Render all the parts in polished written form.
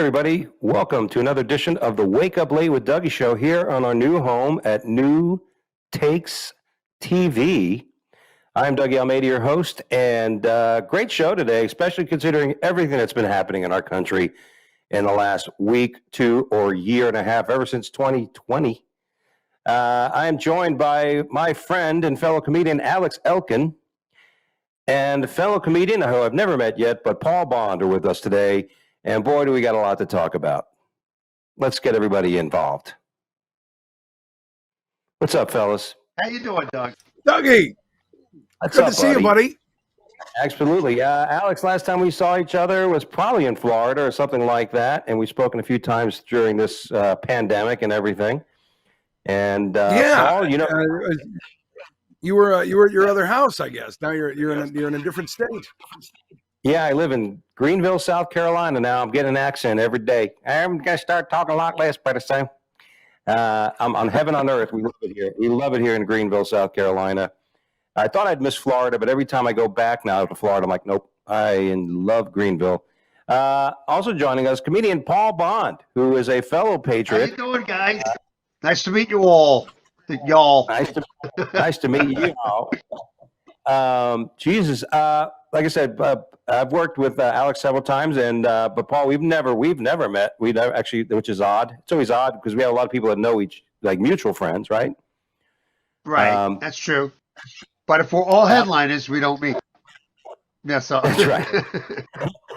everybody. Welcome to another edition of the Wake Up Late with Dougie show here on our new home at New Takes TV. I'm Dougie Almeida, your host, and great show today, especially considering everything that's been happening in our country in the last week, 2 or year and a half, ever since 2020. I am joined by my friend and fellow comedian, Alex Elkin, and fellow comedian who I've never met yet, but Paul Bond are with us today. And boy, do we got a lot to talk about. Let's get everybody involved. What's up, fellas? How you doing, Doug? Dougie, good to see you, buddy. Absolutely. Alex, last time we saw each other was probably in Florida or something like that, and we've spoken a few times during this pandemic and everything. And Paul, you know, you were at your other house, I guess. Now you're in a different state. Yeah, I live in Greenville, South Carolina now. I'm getting an accent every day. I'm going to start talking a lot less pretty soon. I'm heaven on earth. We love it here. We love it here in Greenville, South Carolina. I thought I'd miss Florida, but every time I go back now to Florida, I'm like, nope, I love Greenville. Also joining us, comedian Paul Bond, who is a fellow patriot. How you doing, guys? Nice to meet you all. Y'all. Nice to meet you all. Jesus. Like I said, I've worked with Alex several times, and but Paul, we've never met. We never actually, which is odd. It's always odd because we have a lot of people that know each, like mutual friends, right? Right, that's true. But if we're all headliners, we don't meet. That's right.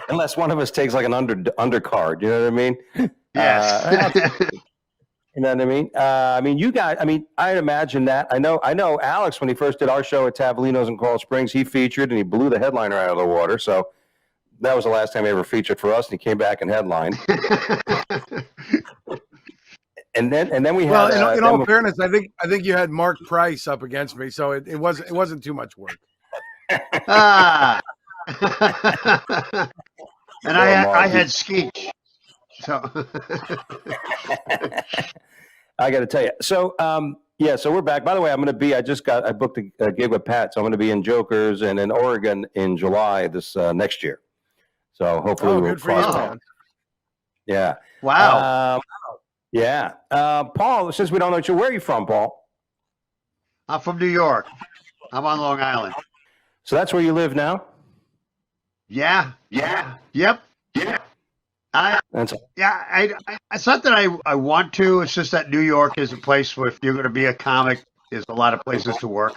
Unless one of us takes like an undercard, you know what I mean? Yes. You know what I mean? You guys, I imagine that. I know Alex, when he first did our show at Tavolino's in Coral Springs, he featured and he blew the headliner out of the water. So that was the last time he ever featured for us, and he came back and headlined. and then we had. Well, in all fairness, I think you had Mark Price up against me, so it wasn't too much work. And I had Skeech. So I got to tell you. So, so we're back. By the way, I booked a gig with Pat, so I'm going to be in Jokers and in Oregon in July this next year. So hopefully we'll good for you, man. Yeah. Wow. Yeah. Paul, since we don't know each other, where are you from, Paul? I'm from New York. I'm on Long Island. So that's where you live now? Yeah. Yep. Yeah. It's not that I want to. It's just that New York is a place where if you're going to be a comic, there's a lot of places to work.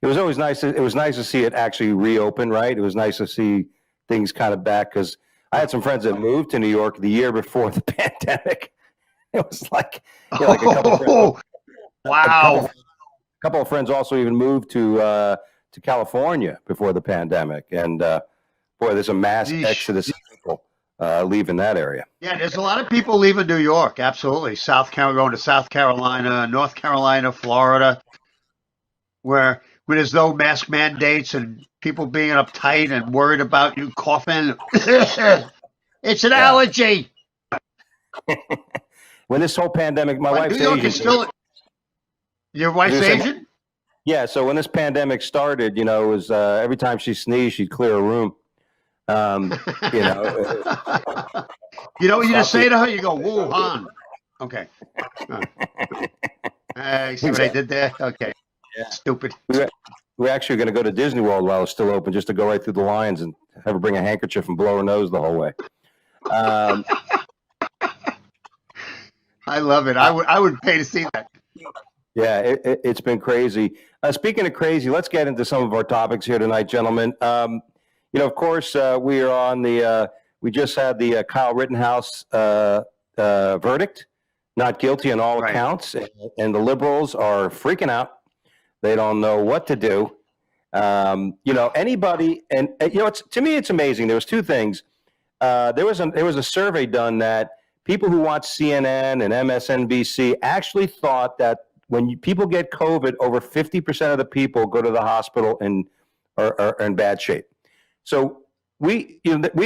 It was always nice. It was nice to see it actually reopen, right? It was nice to see things kind of back because I had some friends that moved to New York the year before the pandemic. It was like, a couple. Wow. A couple of friends also even moved to California before the pandemic, and boy, there's a mass exodus of people leaving that area. Yeah, there's a lot of people leaving New York. Absolutely, going to South Carolina, North Carolina, Florida, where there's no mask mandates and people being uptight and worried about you coughing. It's an allergy. When this whole pandemic, my wife's New York Asian. is still. Your wife's Asian? Yeah. So when this pandemic started, it was every time she sneezed, she'd clear a room. You just say to her, you go, Wuhan. Okay. See what I did there? Okay. Yeah. Stupid. We're actually going to go to Disney World while it's still open, just to go right through the lines and have her bring a handkerchief and blow her nose the whole way. I love it. I would pay to see that. Yeah, it's been crazy. Speaking of crazy, let's get into some of our topics here tonight, gentlemen. Of course, we are on we just had the Kyle Rittenhouse verdict, not guilty on all accounts, and the liberals are freaking out. They don't know what to do. Anybody, and to me, it's amazing. There was two things. There was a survey done that people who watch CNN and MSNBC actually thought that when people get COVID, over 50% of the people go to the hospital and are in bad shape. So we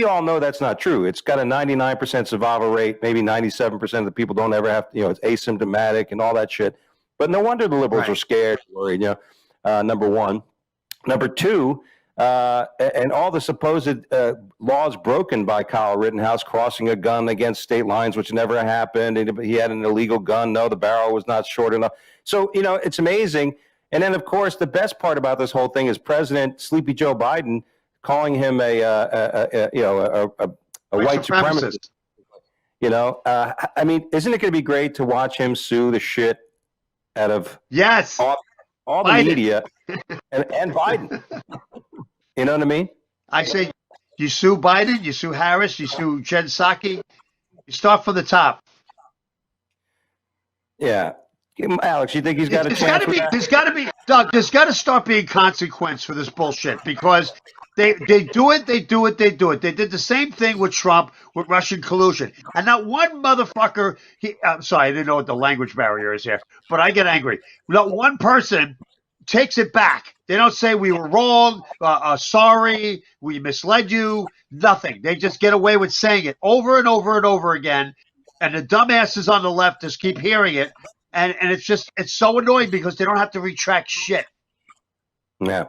all know that's not true. It's got a 99% survival rate. Maybe 97% of the people don't ever have, it's asymptomatic and all that shit. But no wonder the liberals are scared, worried, number one. Number two, and all the supposed laws broken by Kyle Rittenhouse, crossing a gun against state lines, which never happened. He had an illegal gun. No, the barrel was not short enough. So, it's amazing. And then, of course, the best part about this whole thing is President Sleepy Joe Biden calling him a white supremacist. I mean, isn't it going to be great to watch him sue the shit out of all the media and Biden? You know what I mean? I say you sue Biden, you sue Harris, you sue Jen Psaki. You start from the top. Yeah. Alex, you think he's got a chance? There's got to be, Doug, there's got to start being consequence for this bullshit because they do it. They did the same thing with Trump, with Russian collusion. And not one motherfucker, I'm sorry, I didn't know what the language barrier is here, but I get angry. Not one person takes it back. They don't say we were wrong, sorry, we misled you, nothing. They just get away with saying it over and over and over again. And the dumbasses on the left just keep hearing it. And it's so annoying because they don't have to retract shit. Yeah.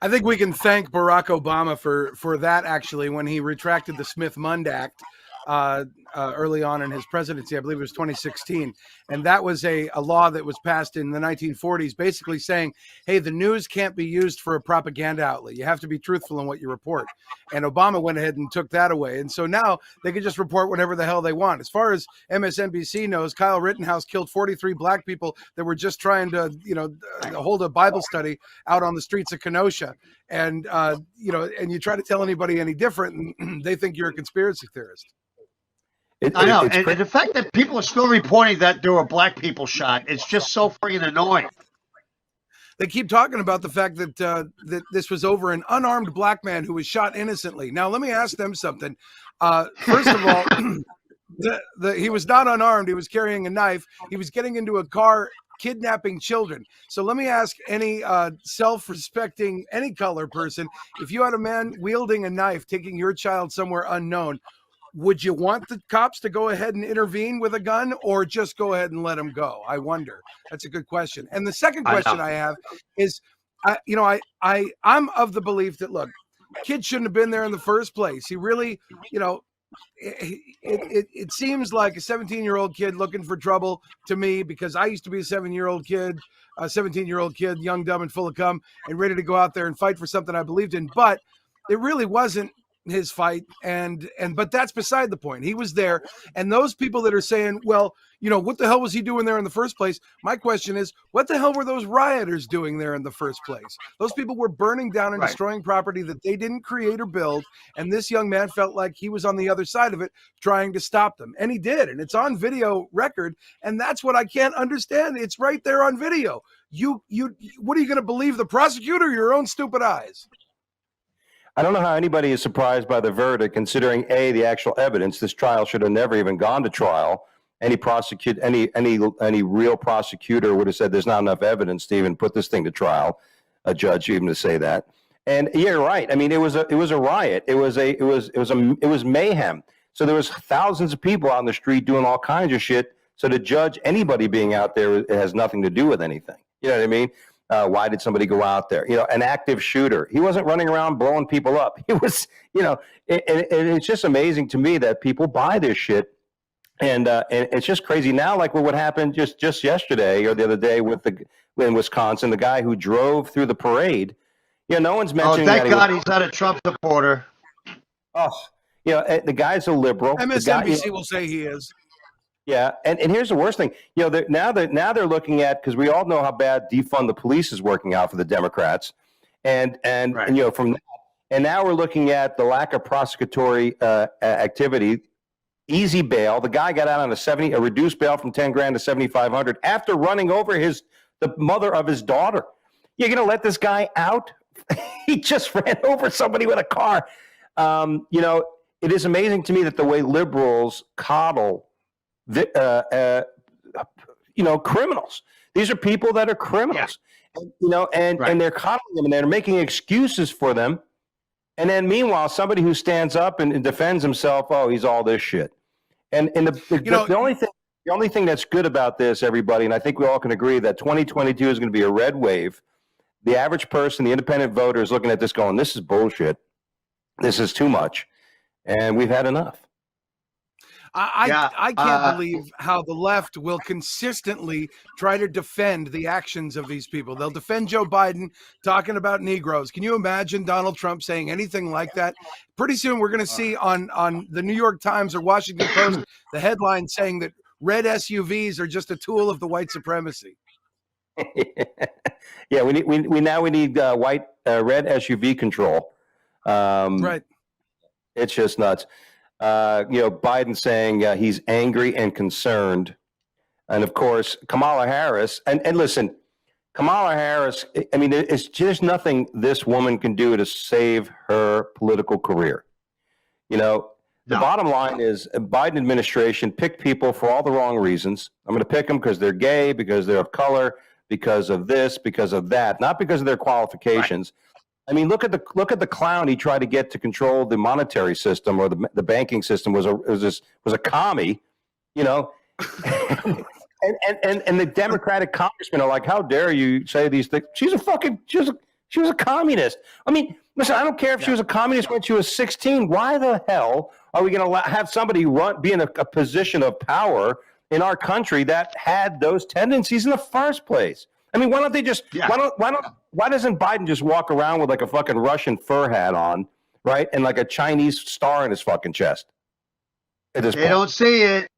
I think we can thank Barack Obama for that, actually, when he retracted the Smith-Mundt Act early on in his presidency. I believe it was 2016. And that was a law that was passed in the 1940s, basically saying, hey, the news can't be used for a propaganda outlet. You have to be truthful in what you report. And Obama went ahead and took that away. And so now they can just report whatever the hell they want. As far as MSNBC knows, Kyle Rittenhouse killed 43 black people that were just trying to, hold a Bible study out on the streets of Kenosha. And, and you try to tell anybody any different, and they think you're a conspiracy theorist. I know, and the fact that people are still reporting that there were black people shot, it's just so freaking annoying. They keep talking about the fact that that this was over an unarmed black man who was shot innocently. Now, let me ask them something. First of all, he was not unarmed. He was carrying a knife. He was getting into a car kidnapping children. So let me ask any self-respecting, any color person, if you had a man wielding a knife taking your child somewhere unknown, would you want the cops to go ahead and intervene with a gun or just go ahead and let him go? I wonder. That's a good question. And the second question I have is, I'm of the belief that, look, kid shouldn't have been there in the first place. He really, it seems like a 17-year-old kid looking for trouble to me, because I used to be a 17-year-old kid, young, dumb, and full of cum, and ready to go out there and fight for something I believed in. But it really wasn't his fight, but that's beside the point. He was there, and those people that are saying, well, what the hell was he doing there in the first place? My question is, what the hell were those rioters doing there in the first place? Those people were burning down and destroying property that they didn't create or build, and this young man felt like he was on the other side of it trying to stop them, and he did, and it's on video record, and that's what I can't understand. It's right there on video. What are you going to believe, the prosecutor or your own stupid eyes? I don't know how anybody is surprised by the verdict, considering the actual evidence. This trial should have never even gone to trial. Any real prosecutor would have said there's not enough evidence to even put this thing to trial. A judge even to say that. And yeah, you're right. I mean, it was a riot. It was mayhem. So there was thousands of people out on the street doing all kinds of shit. So to judge anybody being out there, it has nothing to do with anything. You know what I mean? Why did somebody go out there? An active shooter. He wasn't running around blowing people up. He was, and it's just amazing to me that people buy this shit. And it's just crazy now, like what happened just yesterday or the other day in Wisconsin, the guy who drove through the parade. No one's mentioning that. Thank God he's not a Trump supporter. The guy's a liberal. MSNBC will say he is. Yeah, and here's the worst thing. Now they're looking at, because we all know how bad defund the police is working out for the Democrats, and from that, and now we're looking at the lack of prosecutory activity. Easy bail. The guy got out on a reduced bail from $10,000 to $7,500 after running over the mother of his daughter. You're going to let this guy out? He just ran over somebody with a car. It is amazing to me that the way liberals coddle criminals. These are people that are criminals, and they're coddling them and they're making excuses for them. And then meanwhile, somebody who stands up and defends himself, he's all this shit. And the only thing that's good about this, everybody, and I think we all can agree that 2022 is going to be a red wave. the average person, the independent voter is looking at this going, this is bullshit. This is too much. And we've had enough. I can't believe how the left will consistently try to defend the actions of these people. They'll defend Joe Biden talking about Negroes. Can you imagine Donald Trump saying anything like that? Pretty soon we're going to see on the New York Times or Washington Post the headline saying that red SUVs are just a tool of the white supremacy. Yeah, we need red SUV control. Right. It's just nuts. Biden saying he's angry and concerned. And of course, Kamala Harris, and listen, Kamala Harris, I mean, it's just nothing this woman can do to save her political career. The bottom line is Biden administration picked people for all the wrong reasons. I'm going to pick them because they're gay, because they're of color, because of this, because of that, not because of their qualifications. Right. I mean, look at the clown he tried to get to control the monetary system or the banking system was a commie, and the Democratic congressmen are like, how dare you say these things? She was a communist. I mean, listen, I don't care if she was a communist when she was 16. Why the hell are we going to have somebody be in a position of power in our country that had those tendencies in the first place? I mean, why don't they just why doesn't Biden just walk around with like a fucking Russian fur hat on, right? And like a Chinese star in his fucking chest? They don't see it.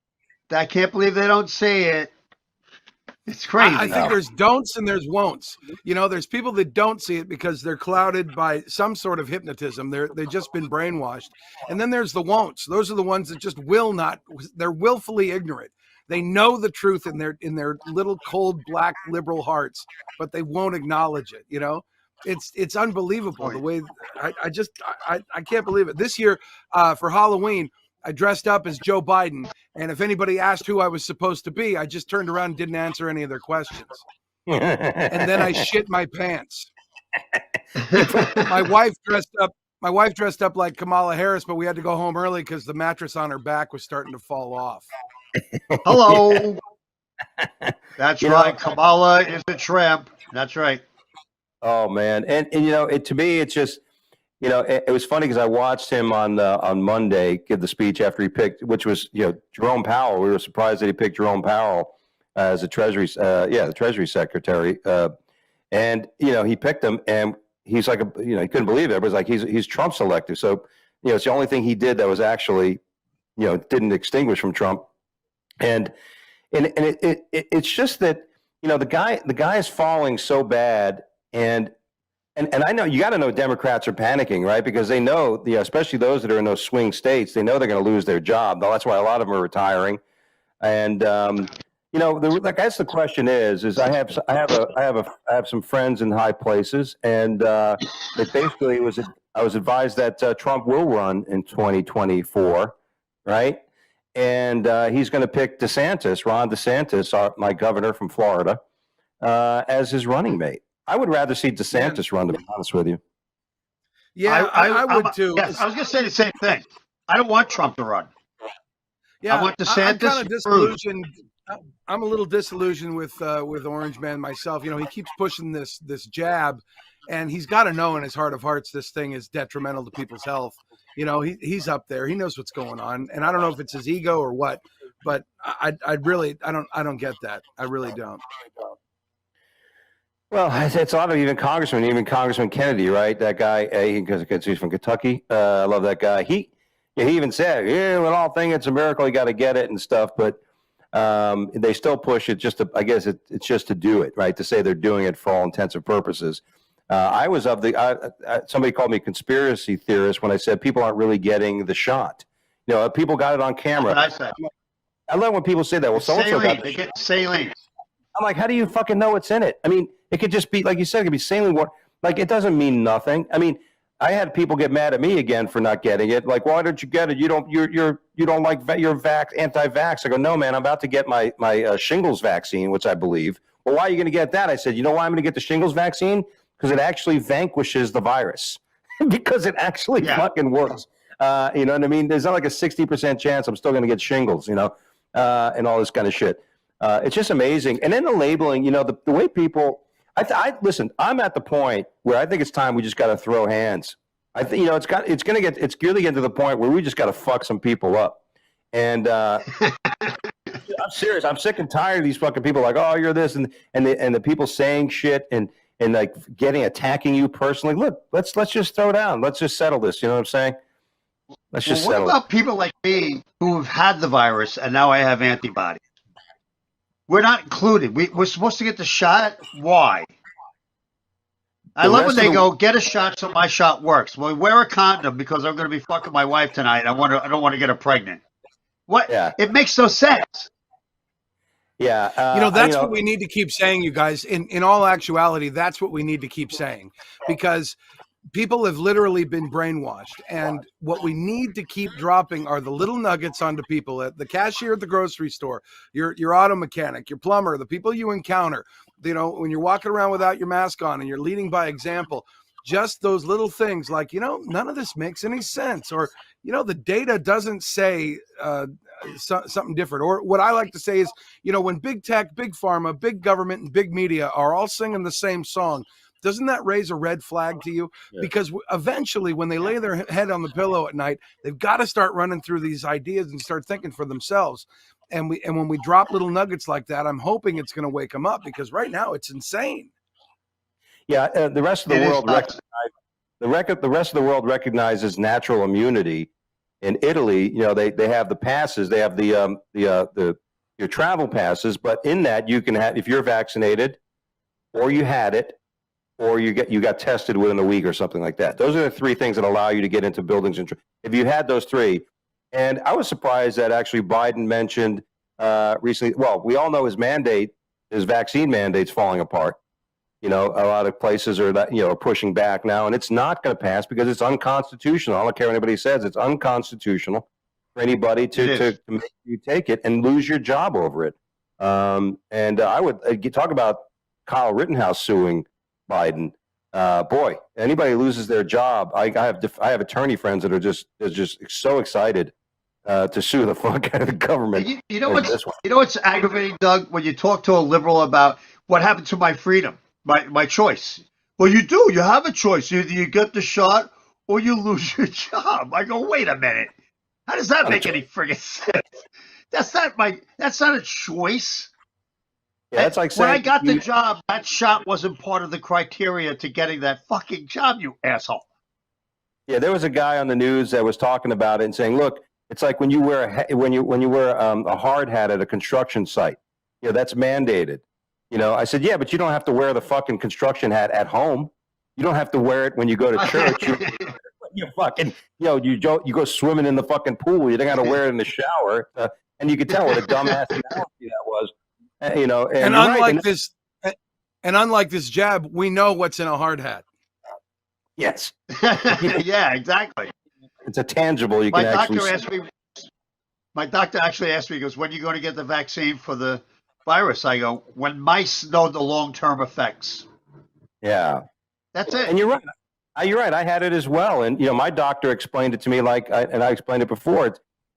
I can't believe they don't see it. It's crazy. I think there's don'ts and there's won'ts. There's people that don't see it because they're clouded by some sort of hypnotism. They've just been brainwashed. And then there's the won'ts. Those are the ones that just will not. They're willfully ignorant. They know the truth in their little cold black liberal hearts, but they won't acknowledge it. It's unbelievable the way I can't believe it. This year for Halloween, I dressed up as Joe Biden, and if anybody asked who I was supposed to be, I just turned around and didn't answer any of their questions. And then I shit my pants. My wife dressed up like Kamala Harris, but we had to go home early because the mattress on her back was starting to fall off. Hello. That's right. Kamala is a tramp. That's right. Oh man, and to me, it's just it was funny because I watched him on Monday give the speech after he picked, which was Jerome Powell. We were surprised that he picked Jerome Powell as the Treasury Secretary, and he picked him, and he's like he couldn't believe it. It was like he's Trump's elected, so it's the only thing he did that was actually didn't extinguish from Trump. And it's just that the guy is falling so bad, and I know you got to know Democrats are panicking, right? Because they know especially those that are in those swing states, they know they're going to lose their job. That's why a lot of them are retiring. And I guess the question is I have some friends in high places, and it basically I was advised that Trump will run in 2024, right? And he's going to pick Ron DeSantis, my governor from Florida, as his running mate. I would rather see DeSantis run, to be honest with you. Yeah, I would too. Yes, I was going to say the same thing. I don't want Trump to run. Yeah, I want DeSantis. I'm kind of disillusioned. I'm a little disillusioned with Orange Man myself. He keeps pushing this jab, and he's got to know in his heart of hearts this thing is detrimental to people's health. He's up there. He knows what's going on, and I don't know if it's his ego or what, but I don't get that. I really don't. Well, it's a lot of even Congressman Kennedy, right? That guy, because he's from Kentucky. I love that guy. He even said, we all think it's a miracle, you got to get it and stuff, but they still push it I guess it's just to do it, right? To say they're doing it for all intents and purposes. I was somebody called me a conspiracy theorist when I said people aren't really getting the shot. People got it on camera. That's what I said. I love when people say that. Well, so-and-so got they get saline. I'm like, how do you fucking know what's in it? I mean, it could just be, like you said, it could be saline water. Like, it doesn't mean nothing. I mean, I had people get mad at me again for not getting it. Like, why don't you get it? You don't like, you're anti-vax. I go, no, man, I'm about to get my shingles vaccine, which I believe. Well, why are you going to get that? I said, you know why I'm going to get the shingles vaccine? Because it actually vanquishes the virus. Because it actually fucking works. You know what I mean? There's not like a 60% chance I'm still going to get shingles, and all this kind of shit. It's just amazing. And then the labeling, the way people, Listen. I'm at the point where I think it's time we just got to throw hands. I think it's really getting to the point where we just got to fuck some people up. And I'm serious. I'm sick and tired of these fucking people like, oh, you're this, and the people saying shit and like attacking you personally. Look, let's just throw down. Let's just settle this. You know what I'm saying? Let's just settle. What about people like me who have had the virus and now I have antibodies? We're not included. We're supposed to get the shot. Why? I love when they go, get a shot so my shot works. Well, wear a condom because I'm going to be fucking my wife tonight. I don't want to get her pregnant. What? Yeah. It makes no sense. Yeah. That's what we need to keep saying, you guys. In all actuality, that's what we need to keep saying, because people have literally been brainwashed. And what we need to keep dropping are the little nuggets onto people, at the cashier at the grocery store, your auto mechanic, your plumber, the people you encounter, when you're walking around without your mask on and you're leading by example. Just those little things like, none of this makes any sense, or, the data doesn't say something different. Or what I like to say is, when big tech, big pharma, big government, and big media are all singing the same song, doesn't that raise a red flag to you? Yeah. Because eventually when they lay their head on the pillow at night, they've got to start running through these ideas and start thinking for themselves. And when we drop little nuggets like that, I'm hoping it's going to wake them up, because right now it's insane. Yeah, the rest of the world the rest of the world recognizes natural immunity. In Italy, they have the passes, they have your travel passes, but in that you can have, if you're vaccinated, or you had it, or you got tested within a week or something like that. Those are the three things that allow you to get into buildings. And if you had those three, and I was surprised that actually Biden mentioned recently. Well, we all know his vaccine mandate's falling apart. A lot of places are pushing back now, and it's not going to pass because it's unconstitutional. I don't care what anybody says; it's unconstitutional for anybody to make you take it and lose your job over it. And I would talk about Kyle Rittenhouse suing Biden. Boy, anybody loses their job. I have attorney friends that are just so excited to sue the fuck out of the government. You know what's aggravating, Doug? When you talk to a liberal about what happened to my freedom, my choice. Well, you do. You have a choice. Either you get the shot or you lose your job. I go, wait a minute. How does that make any friggin' sense? That's not a choice. Yeah, that's like saying, when I got the job, that shot wasn't part of the criteria to getting that fucking job, you asshole. Yeah, there was a guy on the news that was talking about it and saying, look, it's like when you wear a hard hat at a construction site. That's mandated. I said, yeah, but you don't have to wear the fucking construction hat at home. You don't have to wear it when you go to church. You fucking, you go swimming in the fucking pool. You don't got to wear it in the shower. And you could tell what a dumbass analogy that was. And unlike this jab, we know what's in a hard hat. Yes. Yeah, exactly. It's a tangible. My doctor actually asked me, he goes, when are you going to get the vaccine for the virus? I go, when mice know the long-term effects. Yeah. That's it. And you're right. I had it as well. And, my doctor explained it to me and I explained it before.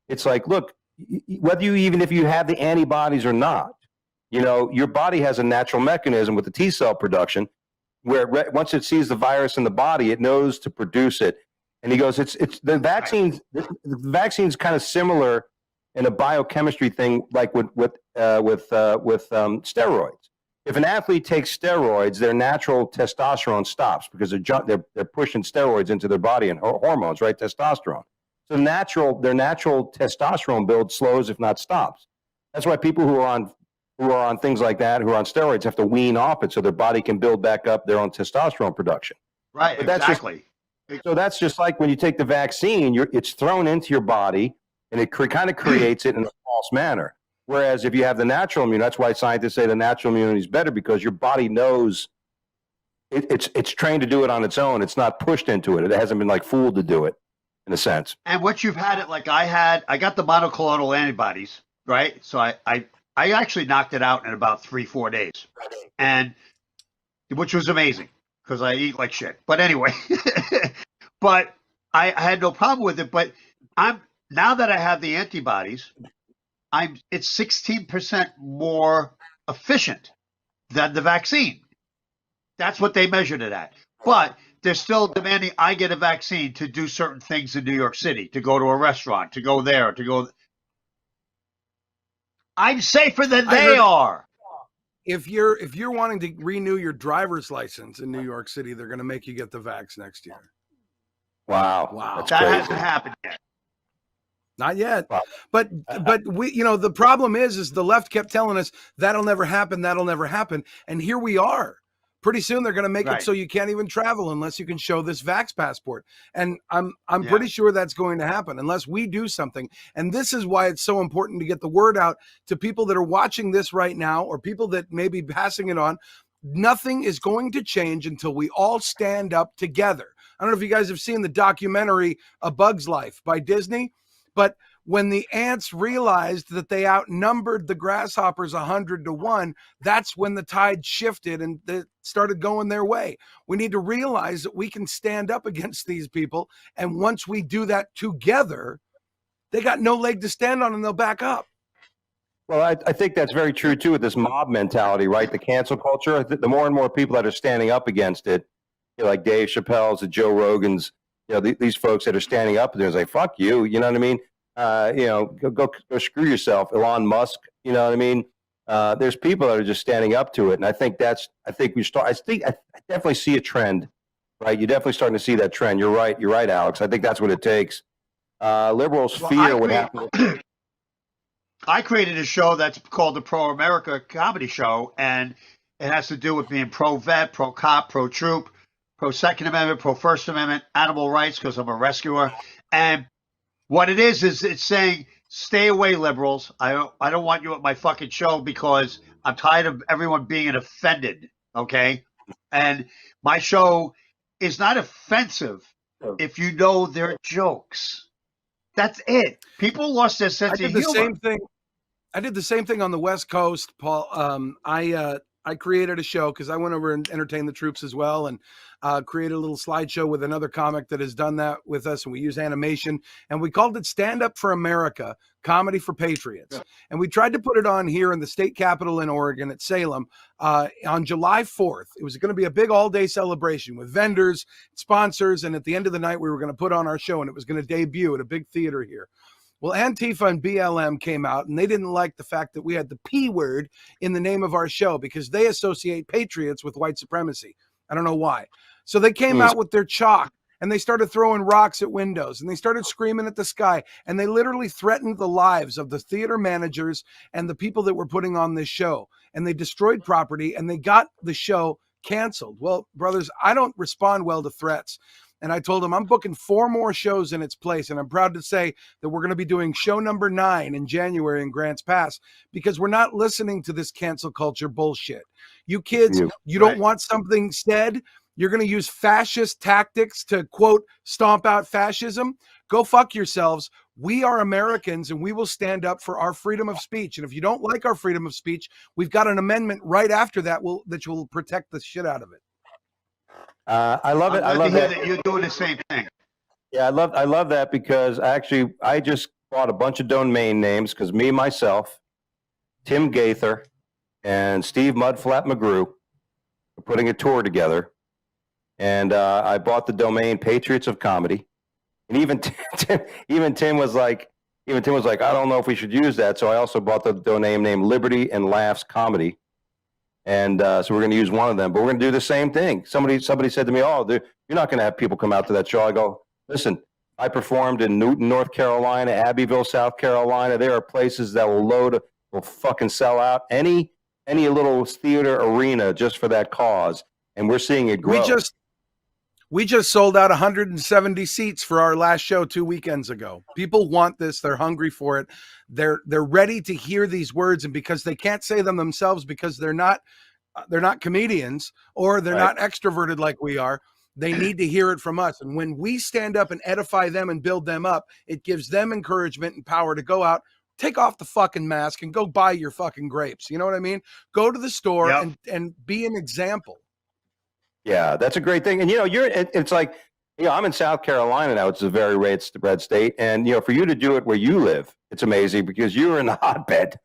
It's like, look, even if you have the antibodies or not, your body has a natural mechanism with the T cell production where once it sees the virus in the body, it knows to produce it. And he goes, it's the vaccines. The vaccine's kind of similar in a biochemistry thing, like with steroids. If an athlete takes steroids, their natural testosterone stops because they're pushing steroids into their body and hormones, right? Testosterone. So their natural testosterone build slows, if not stops. That's why people who are on things like that, who are on steroids, have to wean off it so their body can build back up their own testosterone production. Right, but exactly. So that's just like when you take the vaccine, it's thrown into your body, and it kind of creates it in a false manner. Whereas if you have the natural immunity, that's why scientists say the natural immunity is better, because your body knows it's trained to do it on its own. It's not pushed into it. It hasn't been fooled to do it, in a sense. And once you've had it, like I got the monoclonal antibodies, right? So I actually knocked it out in about 3-4 days, and which was amazing because I eat like shit. But anyway, but I had no problem with it. But now that I have the antibodies, it's 16% more efficient than the vaccine. That's what they measured it at. But they're still demanding I get a vaccine to do certain things in New York City, to go to a restaurant, to go there, to go. I'm safer than they are. If you're wanting to renew your driver's license in New York City, they're going to make you get the vax next year. Wow. That's That crazy. hasn't happened yet. Not yet. Wow. But we, the problem is the left kept telling us that'll never happen. And here we are. Pretty soon they're going to make it so you can't even travel unless you can show this vax passport. And I'm pretty sure that's going to happen unless we do something. And this is why it's so important to get the word out to people that are watching this right now, or people that may be passing it on. Nothing is going to change until we all stand up together. I don't know if you guys have seen the documentary A Bug's Life by Disney, but when the ants realized that they outnumbered the grasshoppers 100-1, that's when the tide shifted and they started going their way. We need to realize that we can stand up against these people. And once we do that together, they got no leg to stand on and they'll back up. Well, I think that's very true, too, with this mob mentality, right? The cancel culture. The more and more people that are standing up against it, like Dave Chappelle's, the Joe Rogan's, these folks that are standing up, they're like, fuck you, you know what I mean? Go screw yourself, Elon Musk. You know what I mean? There's people that are just standing up to it, and I think I definitely see a trend, right? You're definitely starting to see that trend. You're right, Alex. I think that's what it takes. Liberals fear what happened. I created a show that's called the Pro America Comedy Show, and it has to do with being pro-vet, pro-cop, pro-troop, pro-Second Amendment, pro-First Amendment, animal rights, because I'm a rescuer, and what it is it's saying, stay away, liberals. I don't want you at my fucking show because I'm tired of everyone being offended, okay? And my show is not offensive if you know they're jokes. That's it. People lost their sense of humor. I did the same thing on the West Coast, Paul. I created a show because I went over and entertained the troops as well, and created a little slideshow with another comic that has done that with us, and we use animation, and we called it Stand Up for America, Comedy for Patriots. And we tried to put it on here in the state capitol in Oregon at Salem on July 4th. It was going to be a big all-day celebration with vendors, sponsors, and at the end of the night, we were going to put on our show, and it was going to debut at a big theater here. Well, Antifa and BLM came out, and they didn't like the fact that we had the P word in the name of our show because they associate patriots with white supremacy. I don't know why. So they came out with their chalk, and they started throwing rocks at windows, and they started screaming at the sky, and they literally threatened the lives of the theater managers and the people that were putting on this show. And they destroyed property, and they got the show canceled. Well, brothers, I don't respond well to threats. And I told him I'm booking 4 more shows in its place. And I'm proud to say that we're going to be doing show number 9 in January in Grants Pass, because we're not listening to this cancel culture bullshit. You kids, you don't want something said. You're going to use fascist tactics to, quote, stomp out fascism. Go fuck yourselves. We are Americans, and we will stand up for our freedom of speech. And if you don't like our freedom of speech, we've got an amendment right after that that will protect the shit out of it. I love it. I love that you're doing the same thing. Yeah, I love that because I just bought a bunch of domain names because myself, Tim Gaither, and Steve Mudflat McGrew are putting a tour together, and I bought the domain Patriots of Comedy, and even Tim was like, I don't know if we should use that, so I also bought the domain name Liberty and Laughs Comedy. And so we're going to use one of them, but we're going to do the same thing. Somebody said to me, "Oh, you're not going to have people come out to that show." I go, "Listen, I performed in Newton, North Carolina, Abbeville, South Carolina. There are places that will fucking sell out any little theater arena just for that cause, and we're seeing it grow." We just sold out 170 seats for our last show 2 weekends ago. People want this. They're hungry for it. They're ready to hear these words. And because they can't say them themselves because they're not comedians or they're not extroverted like we are, they need to hear it from us. And when we stand up and edify them and build them up, it gives them encouragement and power to go out, take off the fucking mask and go buy your fucking grapes. You know what I mean? Go to the store and be an example. Yeah, that's a great thing. And, it's like, I'm in South Carolina now. It's a very red state. And, for you to do it where you live, it's amazing because you're in the hotbed.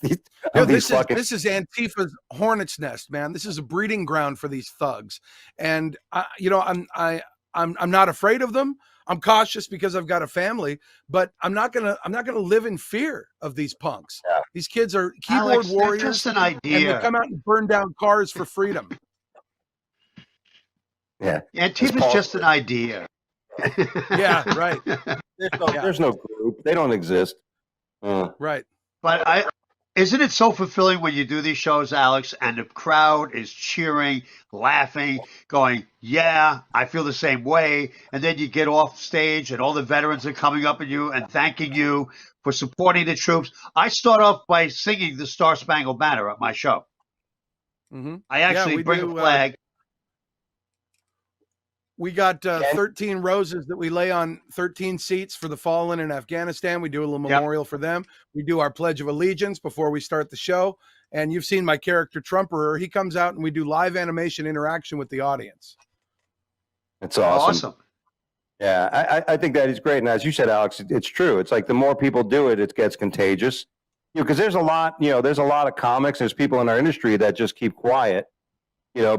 these, Dude, of these this is Antifa's hornet's nest, man. This is a breeding ground for these thugs, and I'm not afraid of them. I'm cautious because I've got a family, but I'm not gonna live in fear of these punks. Yeah. These kids are keyboard Alex, they're warriors, just an and they idea. come out and burn down cars for freedom. Yeah, Antifa's just an idea. Yeah, right. There's no group. They don't exist. Right. But isn't it so fulfilling when you do these shows, Alex, and the crowd is cheering, laughing, going, yeah, I feel the same way. And then you get off stage and all the veterans are coming up at you and thanking you for supporting the troops. I start off by singing the Star Spangled Banner at my show. Mm-hmm. I actually bring a flag. We got 13 roses that we lay on 13 seats for the fallen in Afghanistan. We do a little memorial for them. We do our Pledge of Allegiance before we start the show. And you've seen my character, Trumperer. He comes out and we do live animation interaction with the audience. It's awesome. Yeah, I think that is great. And as you said, Alex, it's true. It's like the more people do it, it gets contagious. Because there's a lot of comics. There's people in our industry that just keep quiet.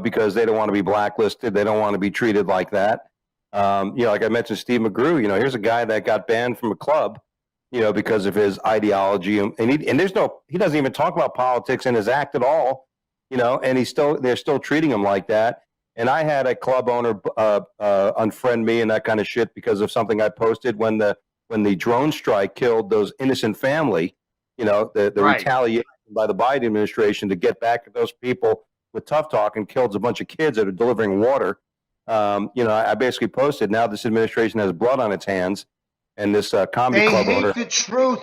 Because they don't want to be blacklisted. They don't want to be treated like that. Like I mentioned, Steve McGrew, here's a guy that got banned from a club, because of his ideology. And he doesn't even talk about politics in his act at all, and they're still treating him like that. And I had a club owner unfriend me and that kind of shit because of something I posted when the drone strike killed those innocent family, the retaliation by the Biden administration to get back at those people with tough talk and killed a bunch of kids that are delivering water. I basically posted, now this administration has blood on its hands, and this comedy club owner. They hate the truth.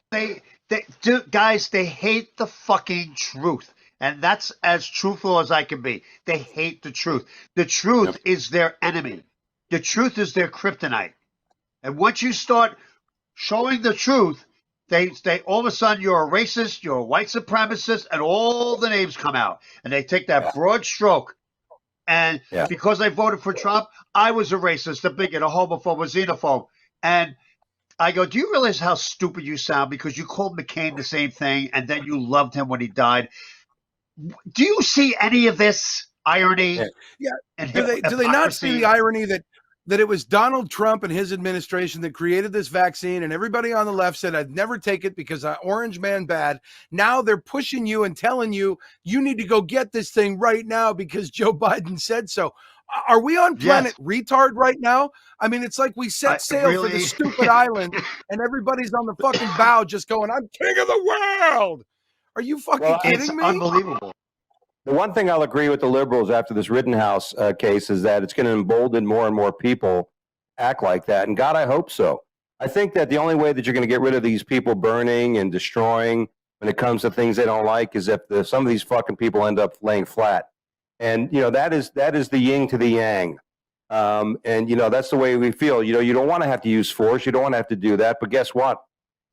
They hate the fucking truth. And that's as truthful as I can be. They hate the truth. The truth is their enemy. The truth is their kryptonite. And once you start showing the truth, they all of a sudden you're a racist, you're a white supremacist, and all the names come out. And they take that broad stroke. And because I voted for Trump, I was a racist, a bigot, a homophobe, a xenophobe. And I go, do you realize how stupid you sound? Because you called McCain the same thing, and then you loved him when he died. Do you see any of this irony? Yeah. Do they not see the irony that it was Donald Trump and his administration that created this vaccine, and everybody on the left said, I'd never take it because orange man bad. Now they're pushing you and telling you need to go get this thing right now because Joe Biden said so. Are we on planet retard right now? I mean, it's like we set sail for the stupid island and everybody's on the fucking bow just going, I'm king of the world. Are you fucking kidding me? It's unbelievable. The one thing I'll agree with the liberals after this Rittenhouse case is that it's going to embolden more and more people act like that. And God, I hope so. I think that the only way that you're going to get rid of these people burning and destroying when it comes to things they don't like is if some of these fucking people end up laying flat. And, that is the yin to the yang. And, that's the way we feel. You don't want to have to use force. You don't want to have to do that. But guess what?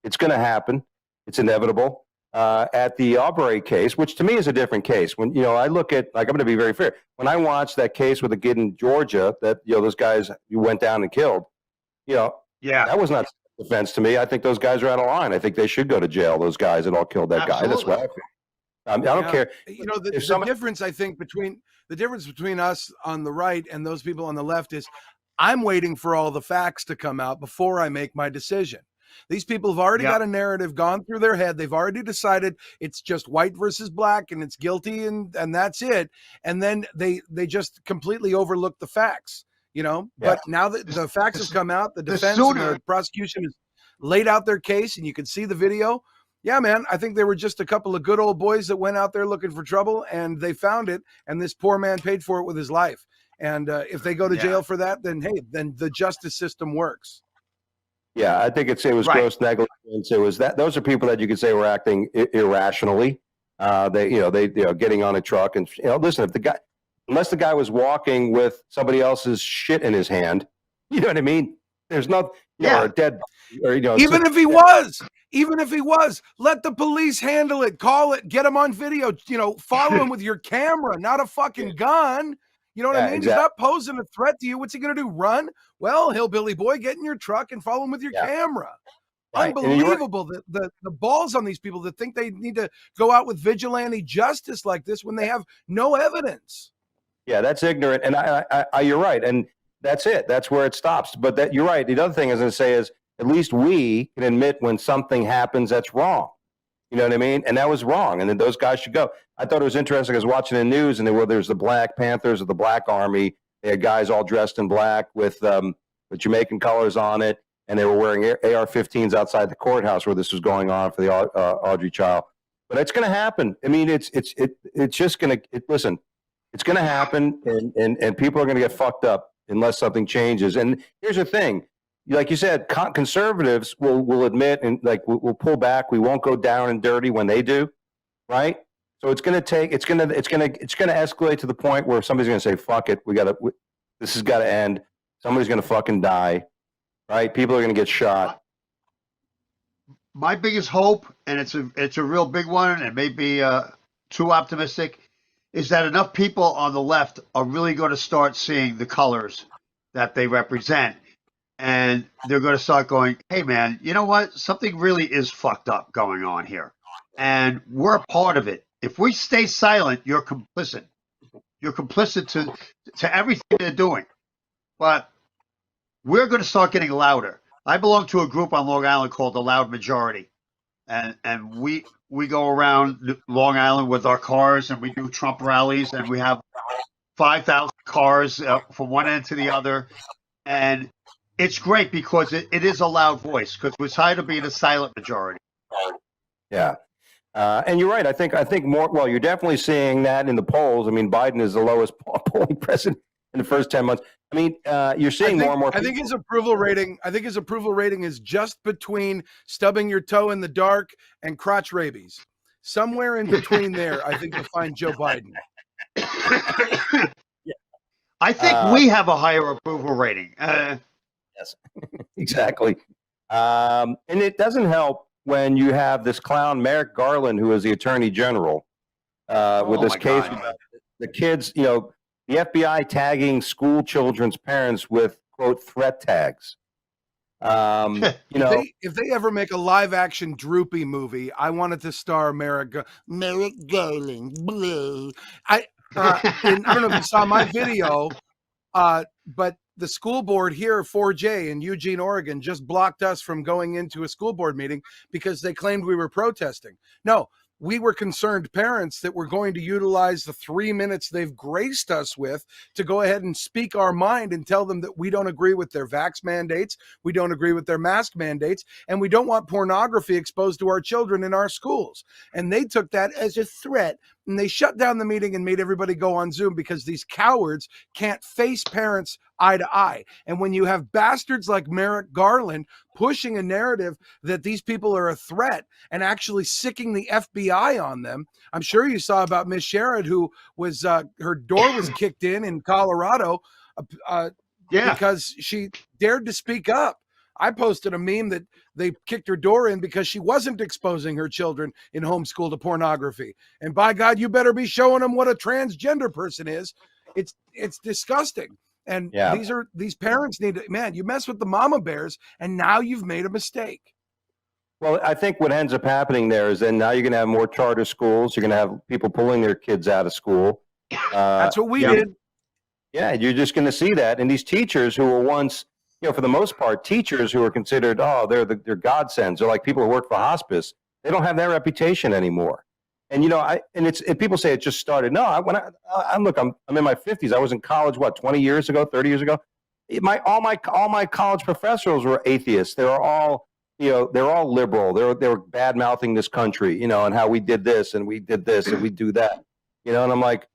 It's going to happen. It's inevitable. At the Aubrey case, which to me is a different case. When, I look at, like, I'm going to be very fair. When I watched that case with the kid in Georgia that, those guys went down and killed, that was not defense to me. I think those guys are out of line. I think they should go to jail, those guys that all killed that guy. That's what I feel. I don't care. The difference, I think, between us on the right and those people on the left is I'm waiting for all the facts to come out before I make my decision. These people have already got a narrative gone through their head. They've already decided it's just white versus black and it's guilty and that's it. And then they just completely overlook the facts, But now that the facts have come out, the defense and the prosecution has laid out their case and you can see the video. Yeah, man, I think they were just a couple of good old boys that went out there looking for trouble and they found it. And this poor man paid for it with his life. And if they go to jail for that, then, hey, then the justice system works. Yeah, I think it was gross negligence. It was that those are people that you could say were acting irrationally. They getting on a truck and listen, unless the guy was walking with somebody else's shit in his hand, you know what I mean? There's no or a dead or even if he was, let the police handle it, call it, get him on video, follow him with your camera, not a fucking gun. You know what I mean? Exactly. He's not posing a threat to you. What's he going to do? Run? Well, hillbilly boy, get in your truck and follow him with your camera. Right. Unbelievable the balls on these people that think they need to go out with vigilante justice like this when they have no evidence. Yeah, that's ignorant. And you're right. And that's it. That's where it stops. But that you're right. The other thing I was going to say is at least we can admit when something happens that's wrong. You know what I mean? And that was wrong. And then those guys should go. I thought it was interesting. I was watching the news, and there's the Black Panthers of the Black Army. They had guys all dressed in black with Jamaican colors on it, and they were wearing AR-15s outside the courthouse where this was going on for the Audrey trial. But it's going to happen. I mean, it's just going to listen. It's going to happen, and people are going to get fucked up unless something changes. And here's the thing. Like you said, conservatives will admit and we'll pull back. We won't go down and dirty when they do, right? So it's going to escalate to the point where somebody's going to say, "Fuck it, this has got to end." Somebody's going to fucking die, right? People are going to get shot. My biggest hope, and it's a real big one, and it may be too optimistic, is that enough people on the left are really going to start seeing the colors that they represent. And they're going to start going, hey, man, you know what? Something really is fucked up going on here. And we're a part of it. If we stay silent, you're complicit. You're complicit to everything they're doing. But we're going to start getting louder. I belong to a group on Long Island called the Loud Majority. And we go around Long Island with our cars, and we do Trump rallies, and we have 5,000 cars from one end to the other. And it's great because it is a loud voice, because we're tired of being a silent majority. Yeah. And you're right. I think more, well, you're definitely seeing that in the polls. I mean, Biden is the lowest polling president in the first 10 months. I mean, you're seeing more and more people. I think his approval rating is just between stubbing your toe in the dark and crotch rabies. Somewhere in between there, I think you'll find Joe Biden. I think we have a higher approval rating. Yes, exactly. And it doesn't help when you have this clown, Merrick Garland, who is the attorney general, with this case about the kids, the FBI tagging school children's parents with, quote, threat tags. If they ever make a live action Droopy movie, I want it to star Merrick Garland. Blue. I don't know if you saw my video, but the school board here, 4J in Eugene, Oregon, just blocked us from going into a school board meeting because they claimed we were protesting. No, we were concerned parents that were going to utilize the 3 minutes they've graced us with to go ahead and speak our mind and tell them that we don't agree with their vax mandates, we don't agree with their mask mandates, and we don't want pornography exposed to our children in our schools. And they took that as a threat. And they shut down the meeting and made everybody go on Zoom because these cowards can't face parents eye to eye. And when you have bastards like Merrick Garland pushing a narrative that these people are a threat and actually sicking the FBI on them, I'm sure you saw about Miss Sherrod, who was her door was kicked in Colorado because she dared to speak up. I posted a meme that they kicked her door in because she wasn't exposing her children in homeschool to pornography. And by God, you better be showing them what a transgender person is. It's disgusting. And these parents need to, man, you mess with the mama bears and now you've made a mistake. Well, I think what ends up happening there is then now you're going to have more charter schools. You're going to have people pulling their kids out of school. That's what we did. Yeah, you're just going to see that. And these teachers who were once, for the most part, teachers who are considered, they're godsends. They're like people who work for hospice. They don't have that reputation anymore. And people say it just started. No, I'm in my 50s. I was in college 20 years ago, 30 years ago. All my college professors were atheists. They were all they're all liberal. They were bad mouthing this country, and how we did this and we did this and we do that, And I'm like,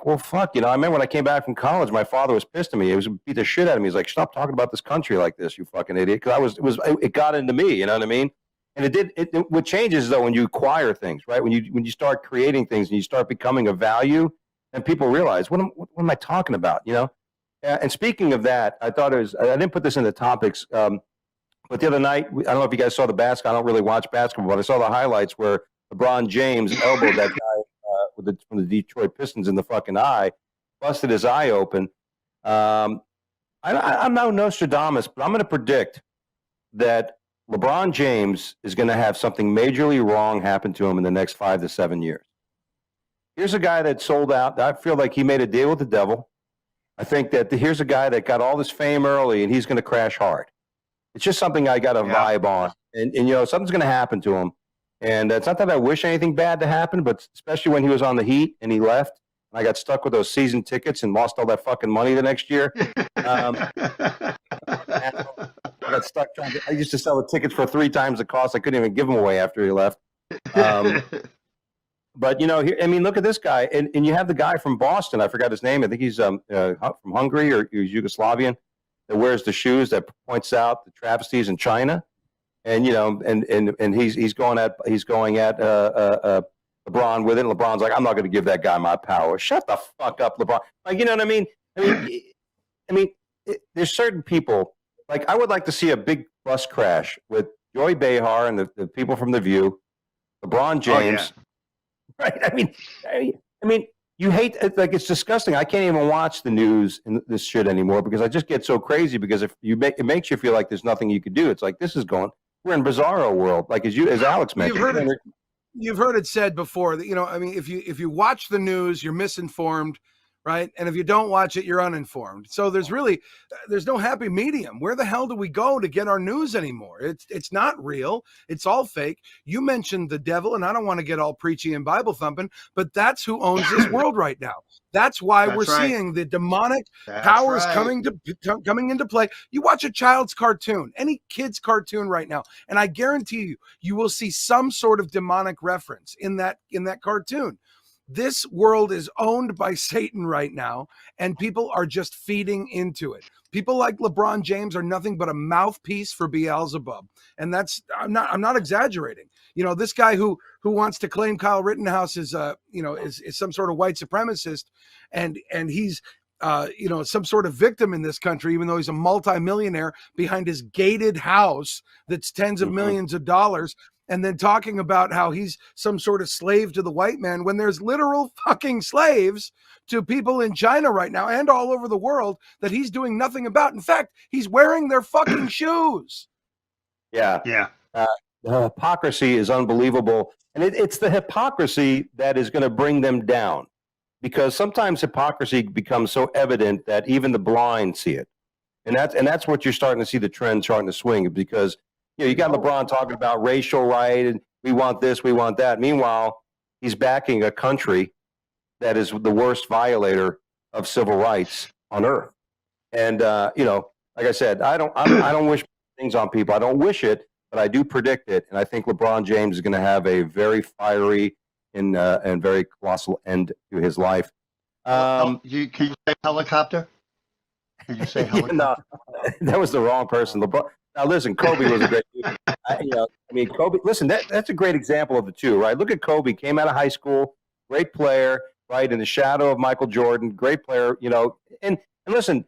well, fuck, I remember when I came back from college, my father was pissed at me. He was beat the shit out of me. He's like, stop talking about this country like this, you fucking idiot. Because it got into me, you know what I mean? And what changes though when you acquire things, right? When you start creating things and you start becoming a value, and people realize, what am I talking about, And speaking of that, I didn't put this in the topics, but the other night, I don't know if you guys saw the basketball. I don't really watch basketball, but I saw the highlights where LeBron James elbowed that guy from the Detroit Pistons in the fucking eye, busted his eye open. I'm no Nostradamus, but I'm going to predict that LeBron James is going to have something majorly wrong happen to him in the next 5 to 7 years. Here's a guy that sold out. I feel like he made a deal with the devil. I think that here's a guy that got all this fame early, and he's going to crash hard. It's just something I got a vibe on. And you know, something's going to happen to him. And it's not that I wish anything bad to happen, but especially when he was on the Heat and he left, and I got stuck with those season tickets and lost all that fucking money the next year. I got stuck I used to sell the tickets for 3 times the cost. I couldn't even give them away after he left. But, you know, I mean, look at this guy. And you have the guy from Boston. I forgot his name. I think he's from Hungary or he's Yugoslavian that wears the shoes that points out the travesties in China. And, you know, and he's going at LeBron with it. And LeBron's like, I'm not going to give that guy my power. Shut the fuck up, LeBron. Like, you know what I mean? There's certain people, like I would like to see a big bus crash with Joy Behar and the people from The View, LeBron James. Right? I mean, you hate it, like it's disgusting. I can't even watch the news and this shit anymore because I just get so crazy because if it makes you feel like there's nothing you could do. It's like we're in bizarro world, like as Alex mentioned. You've heard it said before that, you know, I mean, if you watch the news, you're misinformed, right? And if you don't watch it, you're uninformed. So there's no happy medium. Where the hell do we go to get our news anymore? It's not real. It's all fake. You mentioned the devil, and I don't want to get all preachy and Bible thumping, but that's who owns this world right now. That's why we're seeing the demonic powers coming into play. You watch a child's cartoon, any kid's cartoon right now, and I guarantee you will see some sort of demonic reference in that cartoon. This world is owned by Satan right now, and people are just feeding into it. People like LeBron James are nothing but a mouthpiece for Beelzebub. And I'm not exaggerating. You know, this guy who wants to claim Kyle Rittenhouse is some sort of white supremacist, and he's some sort of victim in this country, even though he's a multimillionaire behind his gated house that's tens of millions of dollars. And then talking about how he's some sort of slave to the white man when there's literal fucking slaves to people in China right now and all over the world that he's doing nothing about. In fact, he's wearing their fucking shoes. Yeah. The hypocrisy is unbelievable. And it's the hypocrisy that is going to bring them down, because sometimes hypocrisy becomes so evident that even the blind see it. And that's what you're starting to see the trend starting to swing, because you got LeBron talking about racial right and we want this, we want that. Meanwhile, he's backing a country that is the worst violator of civil rights on earth. And like I said, I don't wish things on people. I don't wish it, but I do predict it. And I think LeBron James is going to have a very fiery and very colossal end to his life. Can you say helicopter? Can you say helicopter? No, that was the wrong person. LeBron. Now, listen, Kobe was a great dude. Kobe, listen, that's a great example of the two, right? Look at Kobe, came out of high school, great player, right, in the shadow of Michael Jordan, great player, and listen,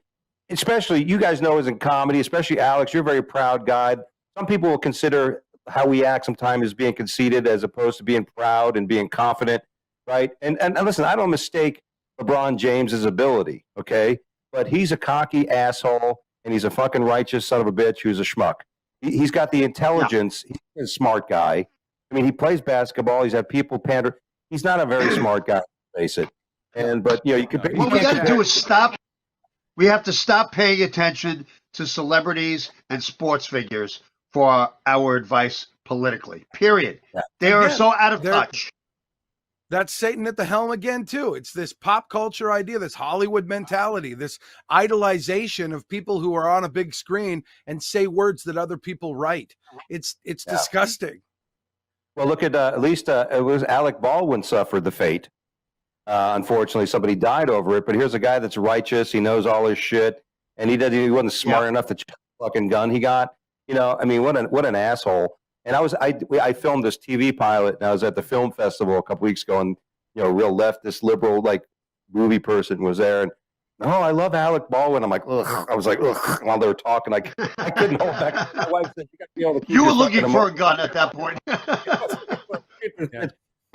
especially, you guys know as in comedy, especially Alex, you're a very proud guy. Some people will consider how we act sometimes as being conceited as opposed to being proud and being confident, right? And listen, I don't mistake LeBron James's ability, okay? But he's a cocky asshole. And he's a fucking righteous son of a bitch who's a schmuck. He's got the intelligence. Yeah. He's a smart guy. I mean, he plays basketball. He's had people pander. He's not a very smart guy, face it. But you could. What we got to do is stop. We have to stop paying attention to celebrities and sports figures for our advice politically. Period. Yeah. They are so out of touch. That's Satan at the helm again, too. It's this pop culture idea, this Hollywood mentality, this idolization of people who are on a big screen and say words that other people write. It's disgusting. Well, look at least it was Alec Baldwin suffered the fate. Unfortunately, somebody died over it. But here's a guy that's righteous. He knows all his shit, and he wasn't smart enough to check the fucking gun he got. What an asshole. And I filmed this TV pilot, and I was at the film festival a couple weeks ago, and real leftist, liberal, like movie person was there, and I love Alec Baldwin. I'm like, ugh. I was like, ugh, while they were talking, I couldn't hold back. My wife said, you got to be able to keep. You were looking for a gun at that point.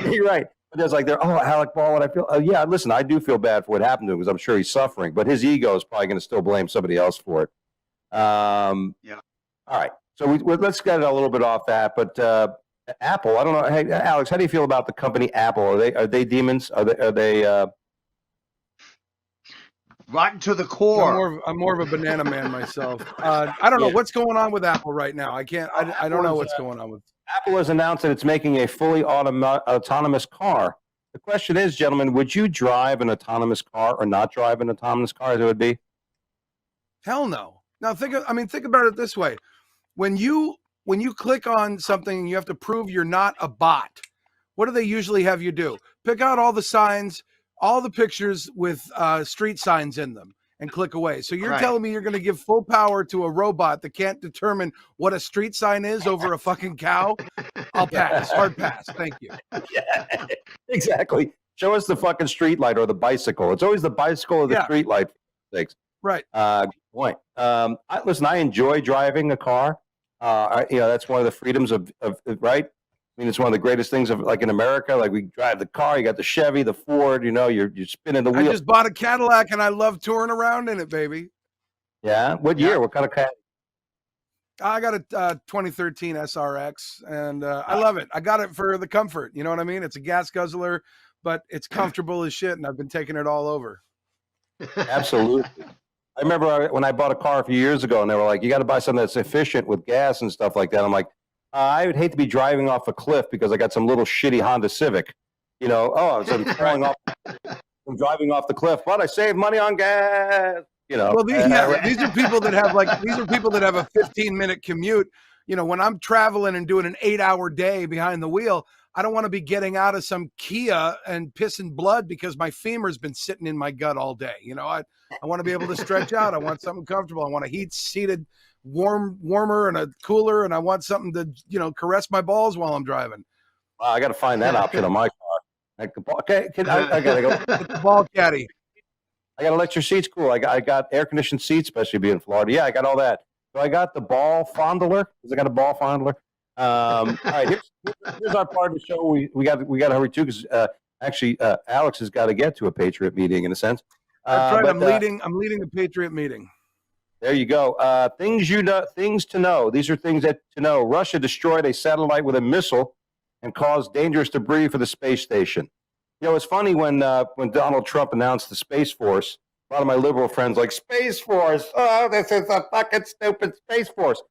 You're right. But there's like, Alec Baldwin. I feel, listen, I do feel bad for what happened to him because I'm sure he's suffering, but his ego is probably going to still blame somebody else for it. All right. So let's get a little bit off that, but Apple. I don't know. Hey, Alex, how do you feel about the company Apple? Are they demons? Are they? Rotten to the core. I'm more of a banana man myself. I don't know what's going on with Apple right now. I don't know what's going on with. Apple has announced that it's making a fully autonomous car. The question is, gentlemen, would you drive an autonomous car or not drive an autonomous car? As it would be. Hell no. Now think about it this way. When you click on something, you have to prove you're not a bot. What do they usually have you do? Pick out all the signs, all the pictures with street signs in them, and click away. So you're telling me you're going to give full power to a robot that can't determine what a street sign is over a fucking cow? I'll pass. Hard pass. Thank you. Yeah, exactly. Show us the fucking street light or the bicycle. It's always the bicycle or the street light. Right. Good point. Listen, I enjoy driving a car. That's one of the freedoms of right. I mean, it's one of the greatest things of like in America. Like we drive the car, you got the Chevy, the Ford. You're spinning the wheel. I just bought a Cadillac and I love touring around in it, baby. Yeah. What year? What kind of Cadillac? I got a 2013 SRX, and I love it. I got it for the comfort. You know what I mean? It's a gas guzzler, but it's comfortable as shit, and I've been taking it all over. Absolutely. I remember when I bought a car a few years ago, and they were like, "You got to buy something that's efficient with gas and stuff like that." I'm like, I would hate to be driving off a cliff because I got some little shitty Honda Civic. I'm falling off. I'm driving off the cliff, but I saved money on gas. Well, these are people that have a 15-minute commute. When I'm traveling and doing an 8-hour day behind the wheel, I don't want to be getting out of some Kia and pissing blood because my femur's been sitting in my gut all day. I want to be able to stretch out. I want something comfortable. I want a seated warmer and a cooler, and I want something to caress my balls while I'm driving. Wow, I got to find that option on my car. Okay, I gotta go. Get the ball caddy. I got electric seats. Cool. I got air conditioned seats, especially being in Florida. Yeah, I got all that. So I got the ball fondler because I got a ball fondler. All right, here's our part of the show. We got to hurry too because actually Alex has got to get to a Patriot meeting in a sense. That's right. I'm leading the Patriot meeting. There you go. Things to know. These are things to know. Russia destroyed a satellite with a missile and caused dangerous debris for the space station. It's funny when Donald Trump announced the Space Force, a lot of my liberal friends like, Space Force, oh, this is a fucking stupid Space Force.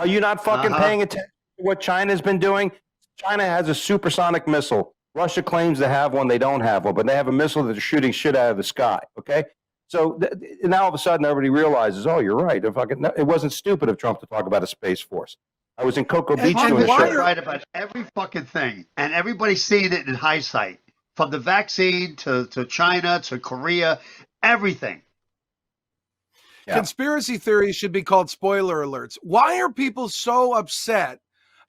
Are you not fucking paying attention to what China's been doing? China has a supersonic missile. Russia claims to have one. They don't have one, but they have a missile that's shooting shit out of the sky, okay? So now all of a sudden everybody realizes, oh, you're right. It wasn't stupid of Trump to talk about a Space Force. I was in Cocoa Beach doing a show. You're right about every fucking thing, and everybody's seeing it in hindsight. From the vaccine to China to Korea, everything. Yeah. Conspiracy theories should be called spoiler alerts. Why are people so upset